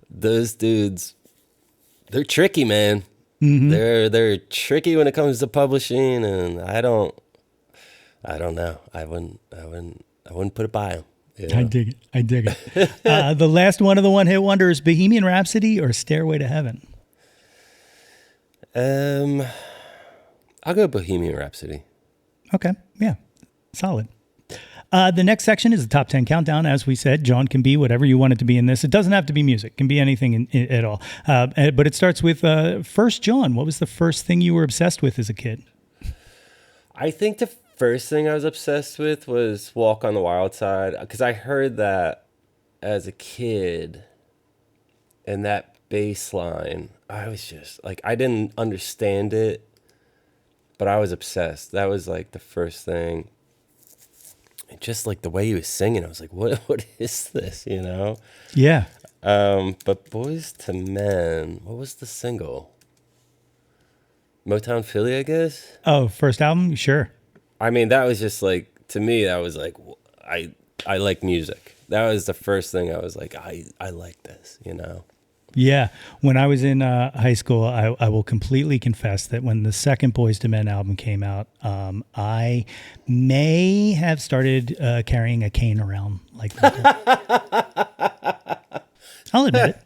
Those dudes, they're tricky, man. Mm-hmm. They're tricky when it comes to publishing, and I don't know. I wouldn't put it by them. You know? I dig it. The last one of the one-hit wonders, Bohemian Rhapsody or Stairway to Heaven? I'll go Bohemian Rhapsody. Okay, yeah, solid. The next section is the top 10 countdown. As we said, Jawn can be whatever you want it to be in this. It doesn't have to be music. It can be anything at all. But it starts with first Jawn. What was the first thing you were obsessed with as a kid? I think the first thing I was obsessed with was Walk on the Wild Side, because I heard that as a kid, and that bass line, I was just like, I didn't understand it, but I was obsessed. That was like the first thing. And just like the way he was singing, I was like, what is this, you know? Yeah. But Boys to Men, what was the single? Motown Philly, I guess? Oh, first album? Sure. I mean, that was just like, to me, that was like, I like music. That was the first thing I was like, I like this, you know? Yeah. When I was in high school, I will completely confess that when the second Boys to Men album came out, I may have started carrying a cane around like that. I'll admit it.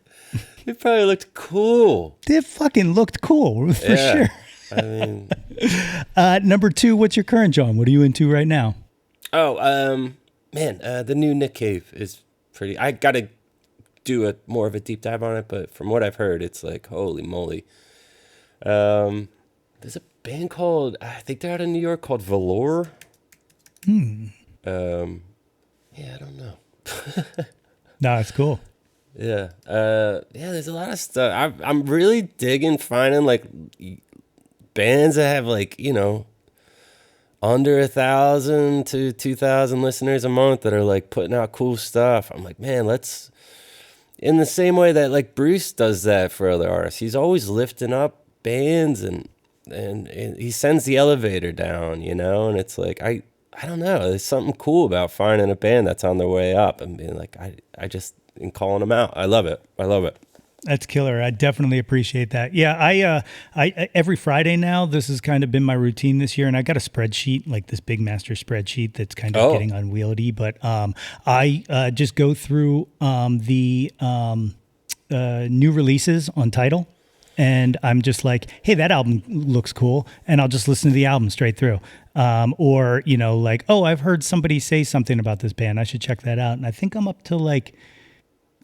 It probably looked cool. It fucking looked cool, for sure. I mean... Number 2, what's your current Jawn? What are you into right now? Oh, man, the new Nick Cave is pretty... I got to do more of a deep dive on it, but from what I've heard, it's like, holy moly. There's a band called, I think they're out of New York, called Velour. Yeah, I don't know. No, it's cool. Yeah. There's a lot of stuff. I'm really digging finding like bands that have like, you know, under 1,000 to 2,000 listeners a month that are like putting out cool stuff. I'm like, man, let's in the same way that like Bruce does that for other artists. He's always lifting up bands and he sends the elevator down, you know, and it's like I don't know, there's something cool about finding a band that's on their way up and being like I just and calling them out. I love it. That's killer. I definitely appreciate that. Yeah, I every Friday now, this has kind of been my routine this year, and I got a spreadsheet, like this big master spreadsheet that's kind of getting unwieldy, but I just go through the new releases on Tidal, and I'm just like, hey, that album looks cool, and I'll just listen to the album straight through. Or, you know, like, oh, I've heard somebody say something about this band. I should check that out. And I think I'm up to like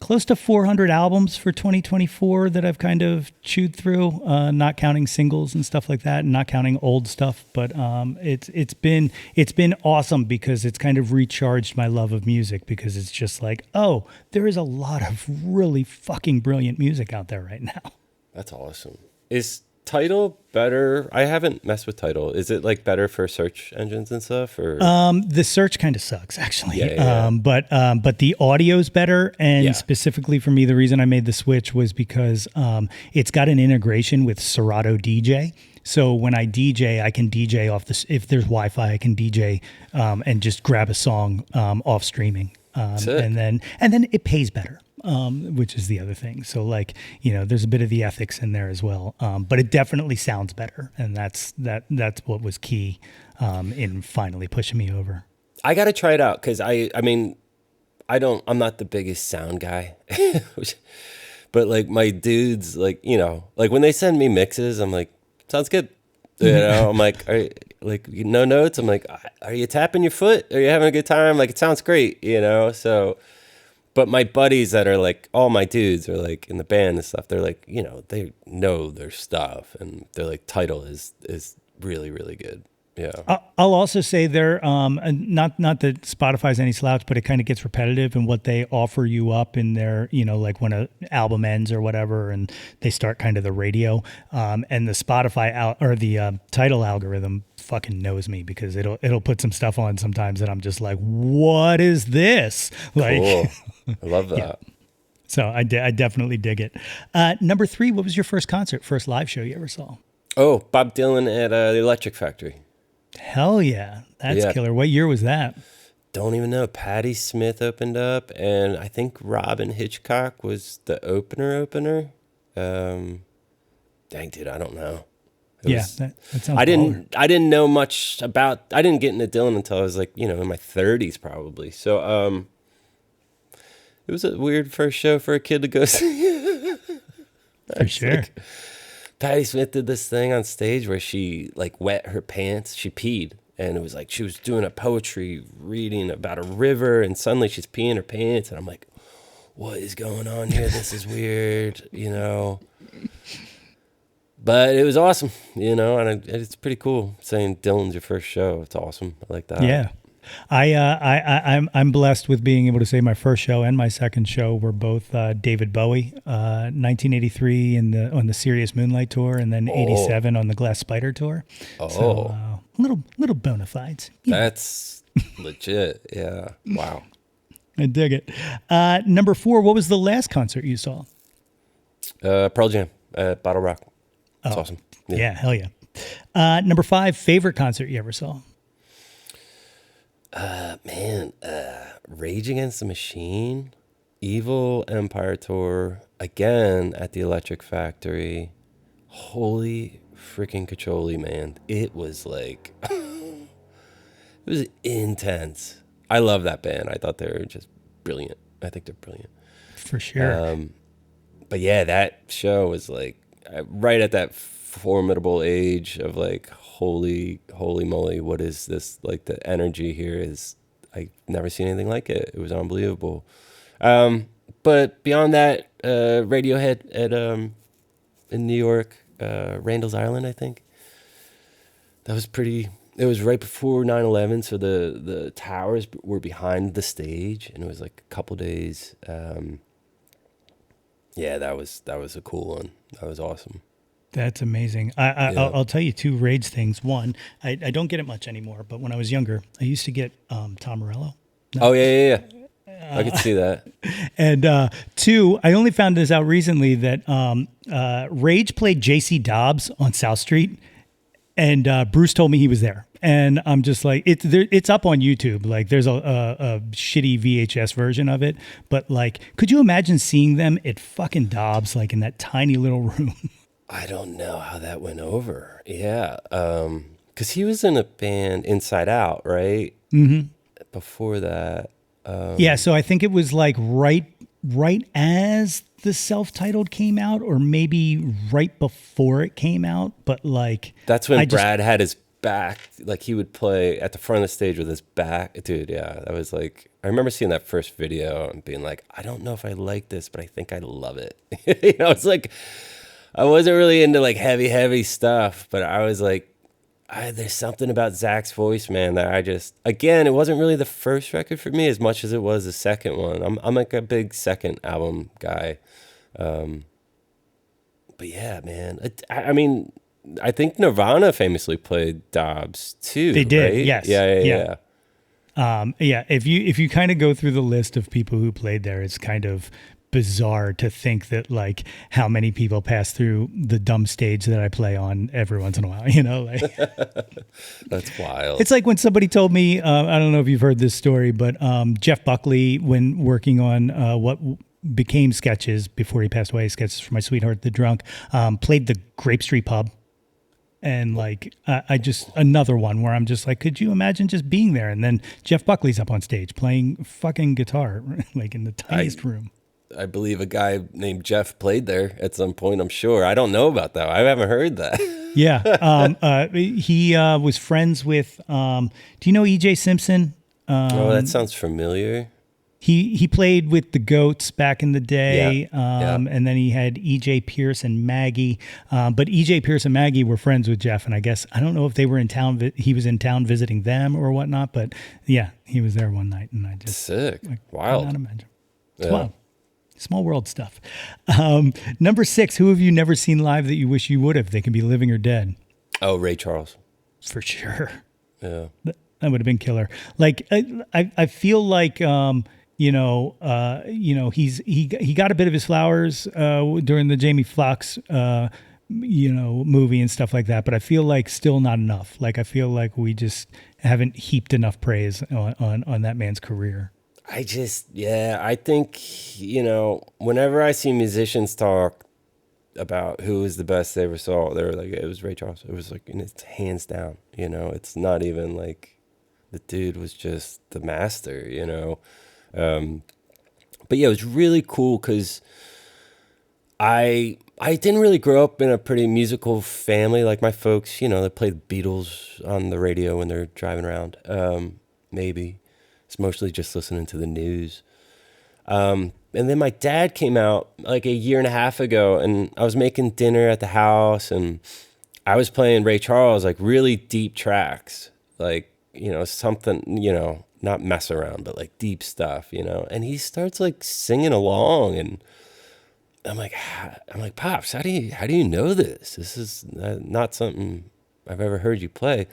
close to 400 albums for 2024 that I've kind of chewed through, not counting singles and stuff like that, and not counting old stuff. But it's been awesome because it's kind of recharged my love of music, because it's just like, oh, there is a lot of really fucking brilliant music out there right now. That's awesome. Is Tidal better? I haven't messed with Tidal. Is it like better for search engines and stuff, or the search kind of sucks actually. Yeah. But the audio's better, and specifically for me, the reason I made the switch was because it's got an integration with Serato DJ. So when I DJ, I can DJ off this. If there's Wi-Fi, I can DJ and just grab a song off streaming, and then it pays better. Which is the other thing. So like, you know, there's a bit of the ethics in there as well. But it definitely sounds better. And that's what was key in finally pushing me over. I got to try it out. Cause I'm not the biggest sound guy, but like my dudes, like, you know, like when they send me mixes, I'm like, sounds good. You know, I'm like, no notes. I'm like, are you tapping your foot? Are you having a good time? Like, it sounds great, you know? So, but my buddies that are like, all my dudes are like in the band and stuff, they're like, you know, they know their stuff, and they're like, Tidal is really, really good. Yeah. I'll also say they're not that Spotify's any slouch, but it kind of gets repetitive in what they offer you up in their, you know, like when an album ends or whatever, and they start kind of the radio, and the Spotify or the Tidal algorithm fucking knows me, because it'll put some stuff on sometimes that I'm just like, what is this? Like, cool. I love that. Yeah. So I definitely dig it. Number 3, what was your first live show you ever saw? Oh, Bob Dylan at the Electric Factory. Hell yeah. That's killer. What year was that? Don't even know. Patti Smith opened up, and I think Robin Hitchcock was the opener. Dang, dude, I don't know. That sounds I didn't know much about, I didn't get into Dylan until I was like, you know, in my 30s probably. So it was a weird first show for a kid to go see. For sure. Like, Patti Smith did this thing on stage where she like wet her pants. She peed, and it was like she was doing a poetry reading about a river, and suddenly she's peeing her pants, and I'm like, what is going on here? This is weird, you know. But it was awesome, you know, and it's pretty cool saying Dylan's your first show. It's awesome. I like that. Yeah. I'm blessed with being able to say my first show and my second show were both David Bowie, 1983 on the Serious Moonlight tour, and then 87 on the Glass Spider tour. So little bona fides. That's legit. Yeah. Wow. I dig it. Number 4, what was the last concert you saw? Pearl Jam at Bottle Rock. That's awesome. Yeah, hell yeah. Number 5, favorite concert you ever saw? Rage Against the Machine, Evil Empire Tour, again at the Electric Factory. Holy freaking cacholi, man. It was like, it was intense. I love that band. I thought they were just brilliant. I think they're brilliant. For sure. But yeah, that show was like right at that formidable age of like, holy moly, what is this? Like, the energy here is, I've never seen anything like it. It was unbelievable. But beyond that, Radiohead at in New York, Randall's Island, I think. That was pretty. It was right before 9/11, so the towers were behind the stage, and it was like a couple days. Yeah, that was a cool one. That was awesome. That's amazing. I'll tell you 2 Rage things. One, I don't get it much anymore, but when I was younger, I used to get Tom Morello. Yeah. I could see that. And two, I only found this out recently that Rage played JC Dobbs on South Street, and Bruce told me he was there. And I'm just like, it's up on YouTube. Like, there's a shitty VHS version of it. But like, could you imagine seeing them at fucking Dobbs, like in that tiny little room? I don't know how that went over. Yeah. Because he was in a band, Inside Out, right? Mm-hmm. Before that. Yeah, so I think it was like right as the self-titled came out, or maybe right before it came out. But like, that's when Brad had his back, like he would play at the front of the stage with his back. Dude, yeah, that was like, I remember seeing that first video and being like, I don't know if I like this, but I think I love it. It's like, I wasn't really into like heavy stuff, but I was like, there's something about Zach's voice, man, that I just, again, it wasn't really the first record for me as much as it was the second one. I'm like a big second album guy. But yeah, man, I mean, I think Nirvana famously played Dobbs too. They did, right? yes. Yeah. Yeah, if you kind of go through the list of people who played there, it's kind of bizarre to think that like how many people pass through the dumb stage that I play on every once in a while, like that's wild. It's like when somebody told me, I don't know if you've heard this story, but Jeff Buckley, when working on what became Sketches before he passed away, Sketches for My Sweetheart the Drunk, played the Grape Street Pub. And like, I just, another one where I'm just like, could you imagine just being there? And then Jeff Buckley's up on stage playing fucking guitar, like in the tiniest room. I believe a guy named Jeff played there at some point, I'm sure. I don't know about that. I haven't heard that. Yeah. He was friends with, do you know E.J. Simpson? That sounds familiar. He played with the Goats back in the day, Yeah. And then he had E.J. Pierce and Maggie. But E.J. Pierce and Maggie were friends with Jeff, and I guess, I don't know if they were in town, he was in town visiting them or whatnot, but yeah, he was there one night, and I just... Sick. Like, Wild. Cannot imagine. It's wild. Small world stuff. Number 6, who have you never seen live that you wish you would have? They can be living or dead. Oh, Ray Charles. For sure. Yeah. That would have been killer. Like, I feel like... he got a bit of his flowers during the Jamie Foxx, movie and stuff like that. But I feel like still not enough. Like, I feel like we just haven't heaped enough praise on that man's career. I think, whenever I see musicians talk about who was the best they ever saw, they were like, it was Ray Charles. It was like, and it's hands down, it's not even like the dude was just the master, But yeah, it was really cool because I didn't really grow up in a pretty musical family. Like my folks, they play the Beatles on the radio when they're driving around. Maybe it's mostly just listening to the news. And then my dad came out like a year and a half ago, and I was making dinner at the house, and I was playing Ray Charles, like really deep tracks, like something, not mess around, but like deep stuff, and he starts like singing along, and I'm like, Pops, how do you know this? This is not something I've ever heard you play.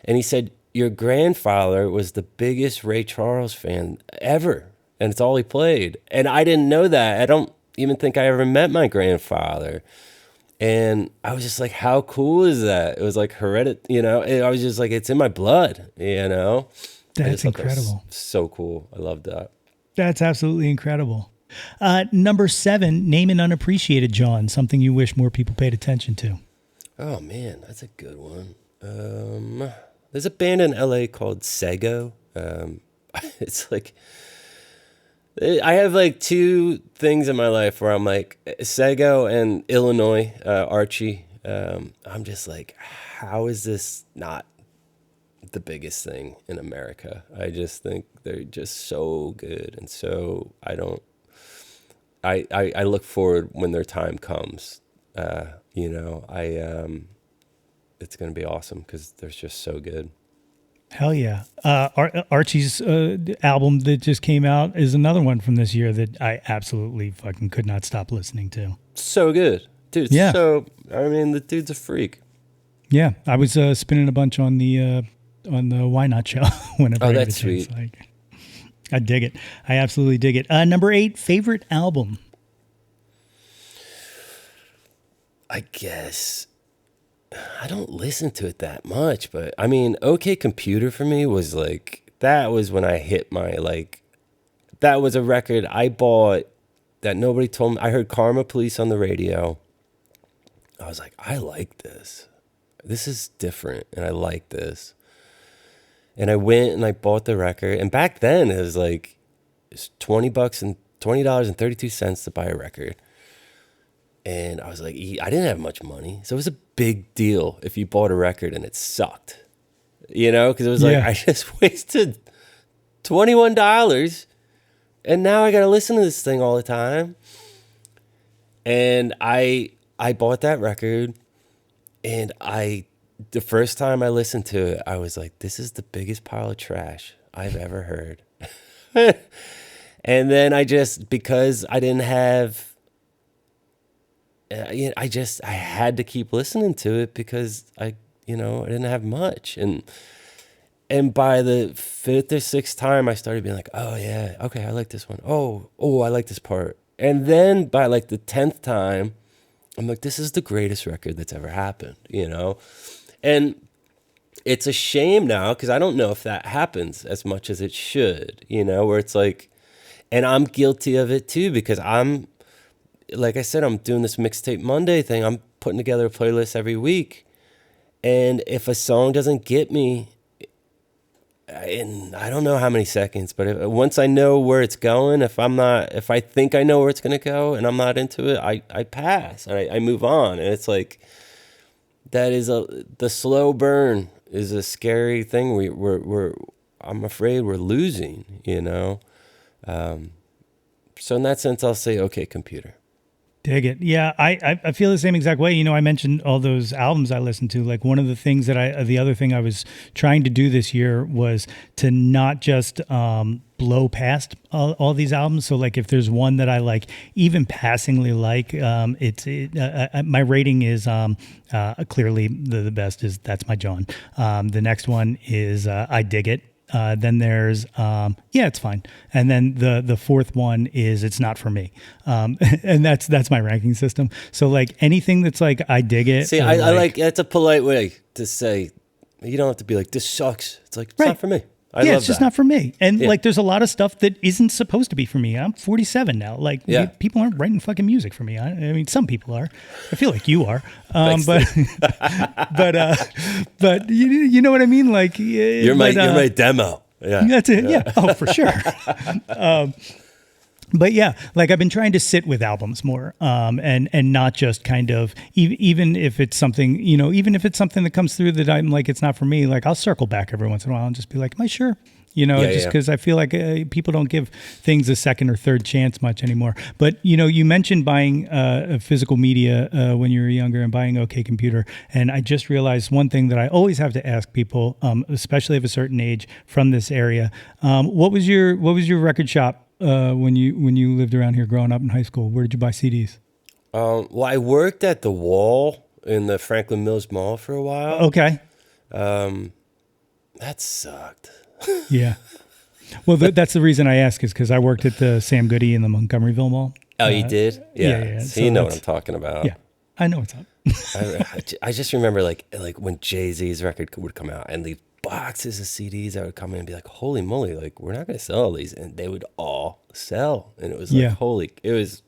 And he said, your grandfather was the biggest Ray Charles fan ever, and it's all he played. And I didn't know that. I don't even think I ever met my grandfather. And I was just like, how cool is that? It was like hereditary, I was just like, it's in my blood, That's incredible. That so cool. I love that. That's absolutely incredible. Number 7, name an unappreciated Jawn, something you wish more people paid attention to. Oh man, that's a good one. There's a band in LA called Sego. It's like, I have like 2 things in my life where I'm like Sego and Illinois, Archie. I'm just like, how is this not the biggest thing in America? I just think they're just so good, and so I look forward when their time comes. It's gonna be awesome because they're just so good. Hell yeah. Archie's album that just came out is another one from this year that I absolutely fucking could not stop listening to. So good, dude. Yeah. So the dude's a freak. Yeah, I was spinning a bunch on the Why Not show whenever. Oh, I that's had a chance. sweet. Like, I dig it. I absolutely dig it. Number 8, favorite album. I guess I don't listen to it that much, but I mean, OK Computer for me was like, that was when I hit my, like, that was a record I bought that nobody told me. I heard Karma Police on the radio. I was like, I like this. This is different, and I like this. And I went and I bought the record. And back then, it was like, it's $20 and $20.32 to buy a record. And I was like, I didn't have much money. So it was a big deal if you bought a record and it sucked. You know, because it was like, I just wasted $21 and now I got to listen to this thing all the time. And I bought that record, and the first time I listened to it, I was like, this is the biggest pile of trash I've ever heard. And then because I didn't have, I had to keep listening to it because I didn't have much. And by the 5th or 6th time, I started being like, oh yeah, okay, I like this one. Oh, I like this part. And then by like the 10th time, I'm like, this is the greatest record that's ever happened, And it's a shame now because I don't know if that happens as much as it should, where it's like, and I'm guilty of it too because like I said, I'm doing this Mixtape Monday thing. I'm putting together a playlist every week. And if a song doesn't get me, in I don't know how many seconds, but once I know where it's going, if I think I know where it's going to go and I'm not into it, I pass and I move on. And it's like, the slow burn is a scary thing. I'm afraid we're losing, So in that sense, I'll say, OK Computer. Dig it. Yeah, I feel the same exact way. I mentioned all those albums I listened to. Like one of the things the other thing I was trying to do this year was to not just blow past all these albums. So like if there's one that I like, even passingly like, my rating is clearly the best is That's My Jawn. The next one is I Dig It. Then there's it's fine, and then the fourth one is It's Not For Me, and that's my ranking system. So like anything that's like I dig it. See, I like that's a polite way to say. You don't have to be like, this sucks. It's like, it's not for me. It's just not for me. And like, there's a lot of stuff that isn't supposed to be for me. I'm 47 now. Like, people aren't writing fucking music for me. I mean, some people are. I feel like you are. But you know what I mean? Like, you're my demo. Yeah, that's it. Yeah. Oh, for sure. But yeah, like I've been trying to sit with albums more, and not just kind of even if it's something, even if it's something that comes through that I'm like, it's not for me. Like I'll circle back every once in a while and just be like, am I sure? Just because I feel like people don't give things a second or third chance much anymore. But you mentioned buying physical media when you were younger and buying OK Computer, and I just realized one thing that I always have to ask people, especially of a certain age from this area. What was your record shop? When you lived around here growing up in high school? Where did you buy CDs? Well, I worked at the Wall in the Franklin Mills Mall for a while. Okay. That sucked. Yeah. Well, that's the reason I ask is because I worked at the Sam Goody in the Montgomeryville Mall. Oh, you did? Yeah. So you know what I'm talking about. Yeah, I know what's up. I just remember like when Jay-Z's record would come out and the boxes of CDs that would come in and be like, holy moly, like we're not going to sell all these, and they would all sell, and it was like it was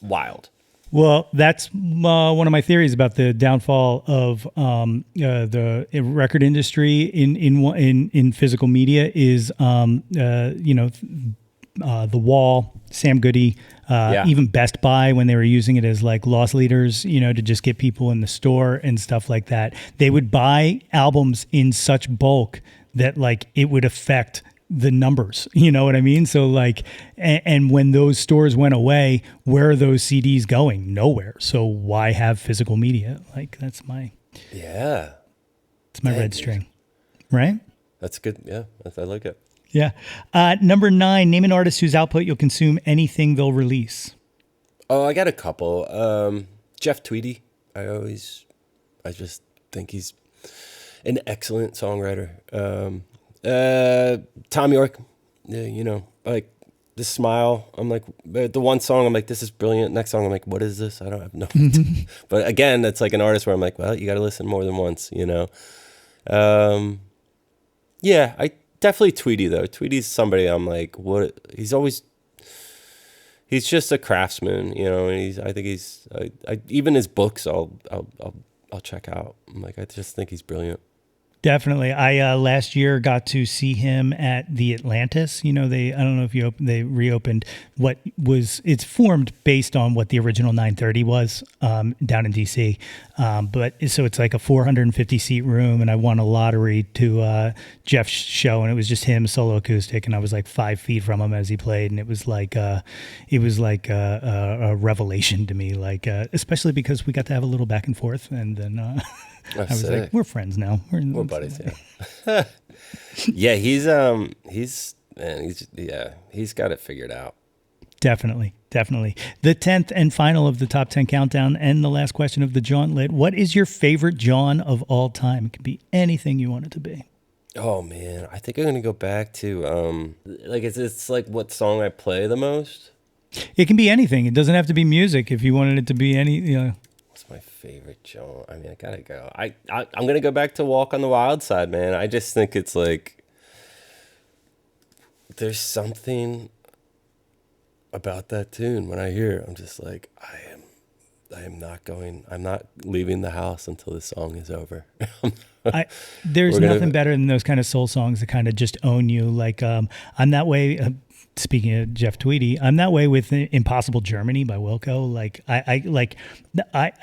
wild. Well, that's one of my theories about the downfall of the record industry in physical media is the Wall, Sam Goody, even Best Buy, when they were using it as like loss leaders, to just get people in the store and stuff like that. They would buy albums in such bulk that like it would affect the numbers, you know what I mean? So like, and when those stores went away, where are those CDs going? Nowhere. So why have physical media? Like it's my red string, right? That's good. Yeah, I like it. Yeah. Number 9, name an artist whose output you'll consume anything they'll release. Oh, I got a couple. Jeff Tweedy. I just think he's an excellent songwriter. Tom York, yeah, you know, like the smile. I'm like, the one song, I'm like, this is brilliant. Next song, I'm like, what is this? I don't have no idea. But again, it's like an artist where I'm like, well, you got to listen more than once, you know? Yeah, I definitely Tweety though. Tweety's somebody I'm like, what? He's just a craftsman, you know. And I think even his books, I'll check out. I'm like, I just think he's brilliant. Definitely. I last year got to see him at the Atlantis. You know, I don't know if they reopened it's formed based on what the original 930 was down in DC. But so it's like a 450 seat room, and I won a lottery to Jeff's show, and it was just him solo acoustic, and I was like 5 feet from him as he played, and it was like a revelation to me, like especially because we got to have a little back and forth, and then. I was like, we're friends now. We're buddies, yeah. Yeah, he's got it figured out. Definitely. The 10th and final of the top 10 countdown, and the last question of the Jauntlet. What is your favorite Jawn of all time? It can be anything you want it to be. Oh man, I think I'm gonna go back to like it's like what song I play the most. It can be anything. It doesn't have to be music. If you wanted it to be any, you know. My favorite Jawn. I mean, I gotta go. I'm gonna go back to Walk on the Wild Side, man. I just think it's like there's something about that tune when I hear it. I'm just like, I'm not leaving the house until this song is over. There's nothing better than those kind of soul songs that kind of just own you. Like I'm that way. Speaking of Jeff Tweedy, I'm that way with Impossible Germany by Wilco. Like I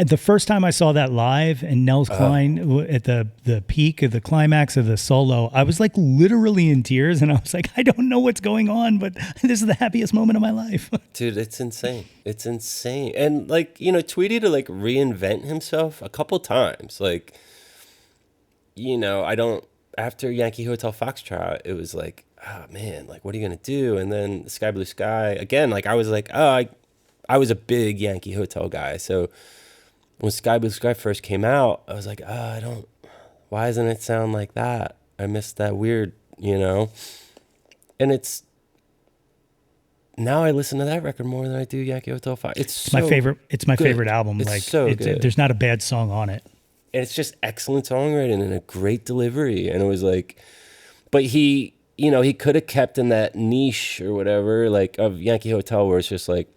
the first time I saw that live and Nels Klein at the peak of the climax of the solo, I was like literally in tears, and I was like, I don't know what's going on, but this is the happiest moment of my life. Dude, it's insane. It's insane. And like, you know, Tweedy to like reinvent himself a couple times. Like, you know, after Yankee Hotel Foxtrot, it was like, oh man, like what are you gonna do? And then Sky Blue Sky again. Like I was like, I was a big Yankee Hotel guy. So when Sky Blue Sky first came out, I was like, why doesn't it sound like that? I missed that weird, you know. And now I listen to that record more than I do Yankee Hotel 5. It's my favorite. It's my favorite album. It's like so good. There's not a bad song on it. And it's just excellent songwriting and a great delivery. And it was like, but he could have kept in that niche or whatever, like of Yankee Hotel, where it's just like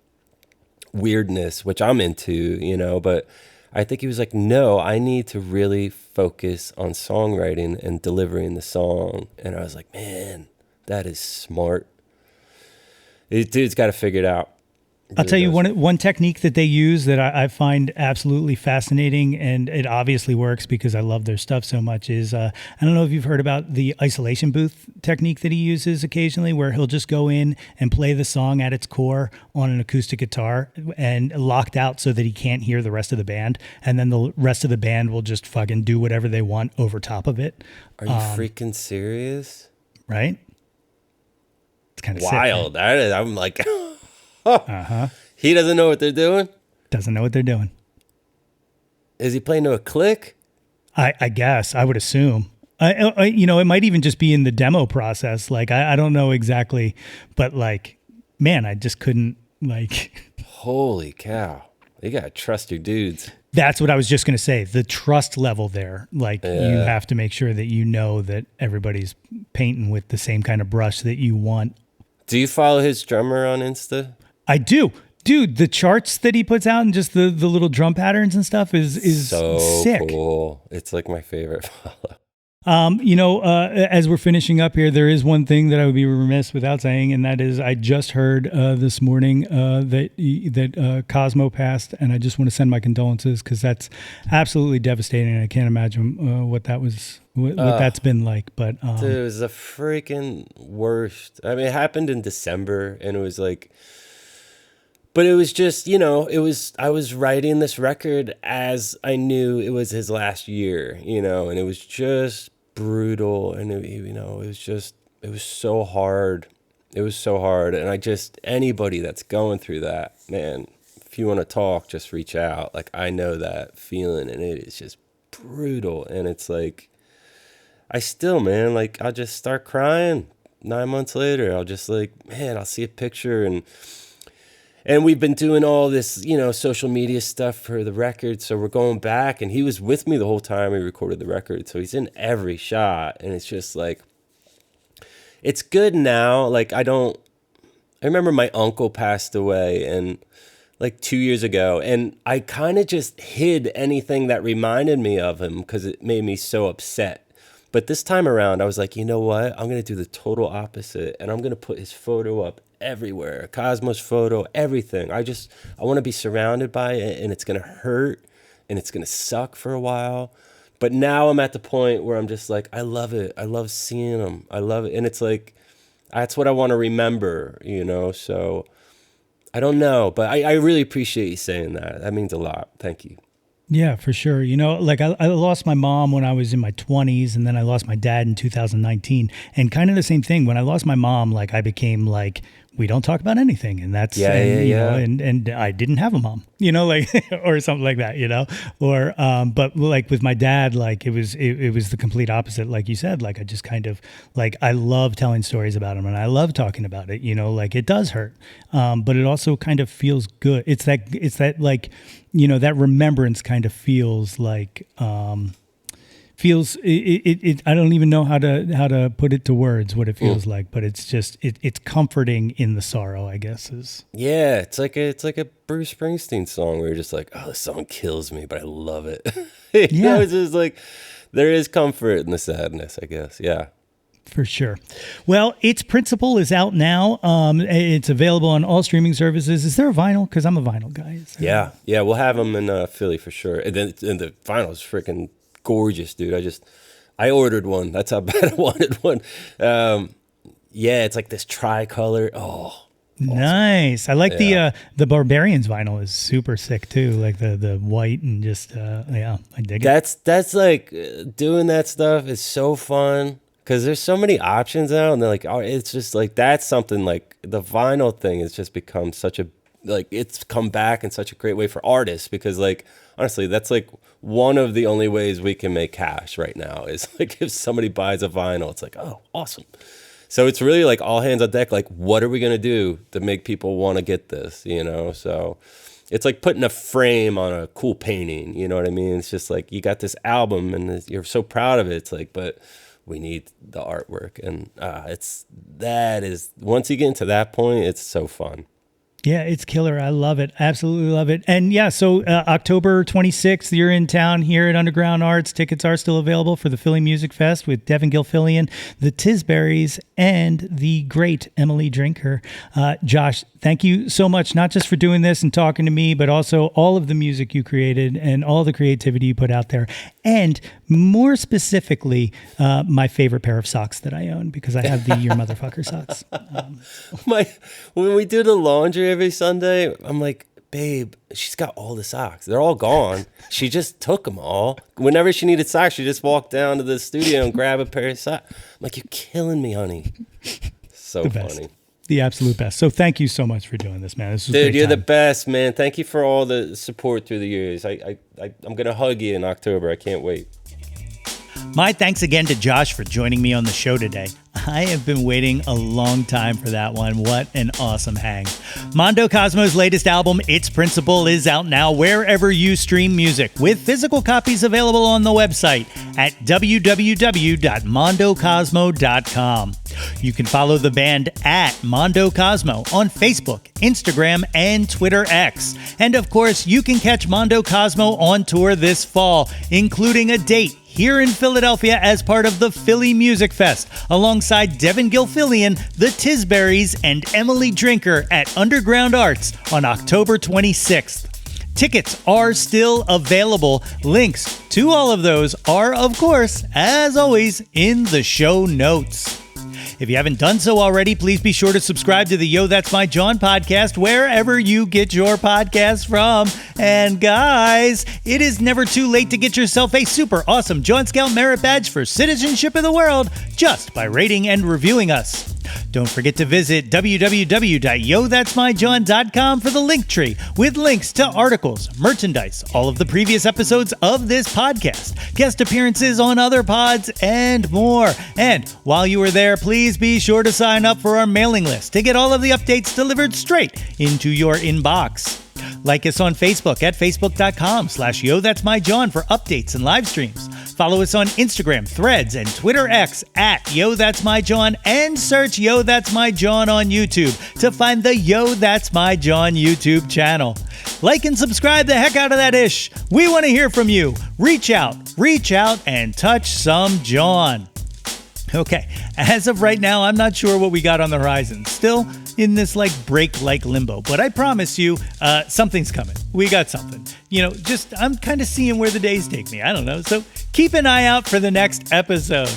weirdness, which I'm into, you know, but I think he was like, no, I need to really focus on songwriting and delivering the song. And I was like, man, that is smart. Dude's got to figure it out. I'll tell you one technique that they use that I find absolutely fascinating, and it obviously works because I love their stuff so much, is I don't know if you've heard about the isolation booth technique that he uses occasionally, where he'll just go in and play the song at its core on an acoustic guitar and locked out so that he can't hear the rest of the band, and then the rest of the band will just fucking do whatever they want over top of it. Are you freaking serious? Right? It's kind of wild. Sick, I'm like... He doesn't know what they're doing? Doesn't know what they're doing. Is he playing to a click? I guess. I would assume. It might even just be in the demo process. Like, I don't know exactly. But, like, man, I just couldn't, like... Holy cow. You got to trust your dudes. That's what I was just going to say. The trust level there. Like, you have to make sure that you know that everybody's painting with the same kind of brush that you want. Do you follow his drummer on Insta? I do. Dude, the charts that he puts out and just the little drum patterns and stuff is so sick. Cool. It's like my favorite follow. As we're finishing up here, there is one thing that I would be remiss without saying, and that is I just heard this morning that Cozmo passed, and I just want to send my condolences because that's absolutely devastating. I can't imagine what that was, what that's been like. But dude, it was the freaking worst. I mean, it happened in December, and it was like. But it was just, I was writing this record as I knew it was his last year, and it was just brutal. And, it was so hard. It was so hard. And anybody that's going through that, man, if you want to talk, just reach out. Like, I know that feeling, and it is just brutal. And it's like, I still, man, like, I'll just start crying 9 months later, I'll just like, man, I'll see a picture, and we've been doing all this, social media stuff for the record. So we're going back, and he was with me the whole time we recorded the record. So he's in every shot, and it's just like, it's good now. Like, I remember my uncle passed away and like 2 years ago, and I kind of just hid anything that reminded me of him because it made me so upset. But this time around, I was like, you know what? I'm going to do the total opposite, and I'm going to put his photo up everywhere. Cozmo's photo, everything. I want to be surrounded by it, and it's going to hurt, and it's going to suck for a while. But now I'm at the point where I'm just like, I love it. I love seeing him. I love it. And it's like, that's what I want to remember, So I don't know, but I really appreciate you saying that. That means a lot. Thank you. Yeah, for sure. Like I lost my mom when I was in my 20s, and then I lost my dad in 2019. And kind of the same thing. When I lost my mom, like I became like, we don't talk about anything. And that's, and I didn't have a mom, like, or something like that, or, but like with my dad, like it was the complete opposite. Like you said, like I just kind of like, I love telling stories about him, and I love talking about it, like it does hurt. But it also kind of feels good. It's that like, that remembrance kind of feels like, I don't even know how to put it to words what it feels like, but it's just it's comforting in the sorrow, I guess is. Yeah, it's like a Bruce Springsteen song where you're just like, oh, this song kills me, but I love it. It's just like there is comfort in the sadness, I guess. Yeah. For sure. Well, Its Principle is out now. It's available on all streaming services. Is there a vinyl? Because I'm a vinyl guy. Yeah, we'll have them in Philly for sure. And then the vinyl is freaking gorgeous, dude. I ordered one. That's how bad I wanted one. It's like this tricolor. Oh, awesome. Nice. I like the Barbarians vinyl is super sick too. Like the white and just I dig it. That's like doing that stuff is so fun because there's so many options now, and they're like, oh, it's just like that's something like the vinyl thing has just become such a like it's come back in such a great way for artists because like honestly that's like one of the only ways we can make cash right now is like if somebody buys a vinyl, it's like, oh, awesome. So it's really like all hands on deck. Like, what are we going to do to make people want to get this, So it's like putting a frame on a cool painting, you know what I mean? It's just like you got this album and you're so proud of it. It's like, but we need the artwork. And once you get into that point, it's so fun. Yeah, it's killer. I love it. Absolutely love it. And yeah, so October 26th, you're in town here at Underground Arts. Tickets are still available for the Philly Music Fest with Devin Gilfillian, the Tisberries, and the great Emily Drinker. Josh, thank you so much, not just for doing this and talking to me, but also all of the music you created and all the creativity you put out there. And more specifically, my favorite pair of socks that I own, because I have the Your Motherfucker socks. When we do the laundry every Sunday, I'm like, babe, she's got all the socks. They're all gone. She just took them all. Whenever she needed socks, she just walked down to the studio and grabbed a pair of socks. I'm like, you're killing me, honey. So funny. The absolute best. So thank you so much for doing this, man. This was Dude, you're the best, man. Thank you for all the support through the years. I'm going to hug you in October. I can't wait. My thanks again to Josh for joining me on the show today. I have been waiting a long time for that one. What an awesome hang. Mondo Cozmo's latest album, Its Principle, is out now wherever you stream music, with physical copies available on the website at www.mondocosmo.com. You can follow the band at Mondo Cozmo on Facebook, Instagram, and Twitter X. And of course, you can catch Mondo Cozmo on tour this fall, including a date here in Philadelphia as part of the Philly Music Fest, alongside Devin Gilfillian, the Tisberries, and Emily Drinker at Underground Arts on October 26th. Tickets are still available. Links to all of those are, of course, as always, in the show notes. If you haven't done so already, please be sure to subscribe to the Yo, That's My Jawn podcast wherever you get your podcasts from. And guys, it is never too late to get yourself a super awesome Jawn Scout Merit Badge for citizenship of the world just by rating and reviewing us. Don't forget to visit www.yothat'smyjawn.com for the link tree with links to articles, merchandise, all of the previous episodes of this podcast, guest appearances on other pods, and more. And while you are there, please be sure to sign up for our mailing list to get all of the updates delivered straight into your inbox. Like us on Facebook at facebook.com/YoThat'sMyJawn for updates and live streams. Follow us on Instagram, Threads, and Twitter X at YoThat'sMyJawn, and search Yo That's My Jawn on YouTube to find the Yo That's My Jawn YouTube channel. Like and subscribe the heck out of that ish. We want to hear from you. Reach out, and touch some Jawn. Okay, as of right now, I'm not sure what we got on the horizon. Still in this break-like limbo, but I promise you, something's coming. We got something. I'm kind of seeing where the days take me. I don't know. So keep an eye out for the next episode.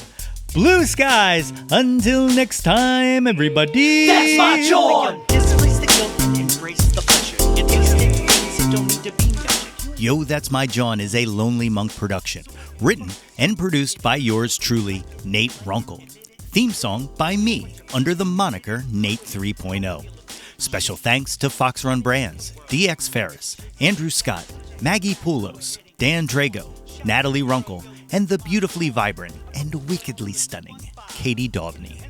Blue skies. Until next time, everybody. That's my Jawn. Displace the guilt and embrace the pleasure. You taste it, things that don't need to be measured. Yo, That's My Jawn is a Lonely Monk production. Written and produced by yours truly, Nate Runkle. Theme song by me, under the moniker Nate 3.0. Special thanks to Fox Run Brands, DX Ferris, Andrew Scott, Maggie Poulos, Dan Drago, Natalie Runkle, and the beautifully vibrant and wickedly stunning Katie Daubney.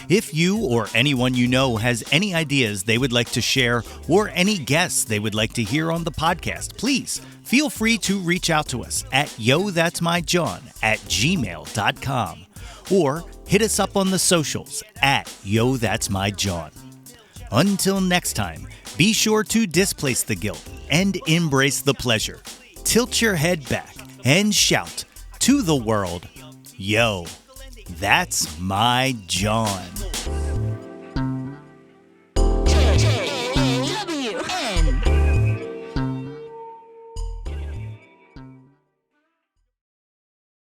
If you or anyone you know has any ideas they would like to share or any guests they would like to hear on the podcast, please feel free to reach out to us at yothat'smyjawn@gmail.com or hit us up on the socials at yothat'smyjawn. Until next time, be sure to displace the guilt and embrace the pleasure. Tilt your head back and shout to the world, Yo, that's my Jawn.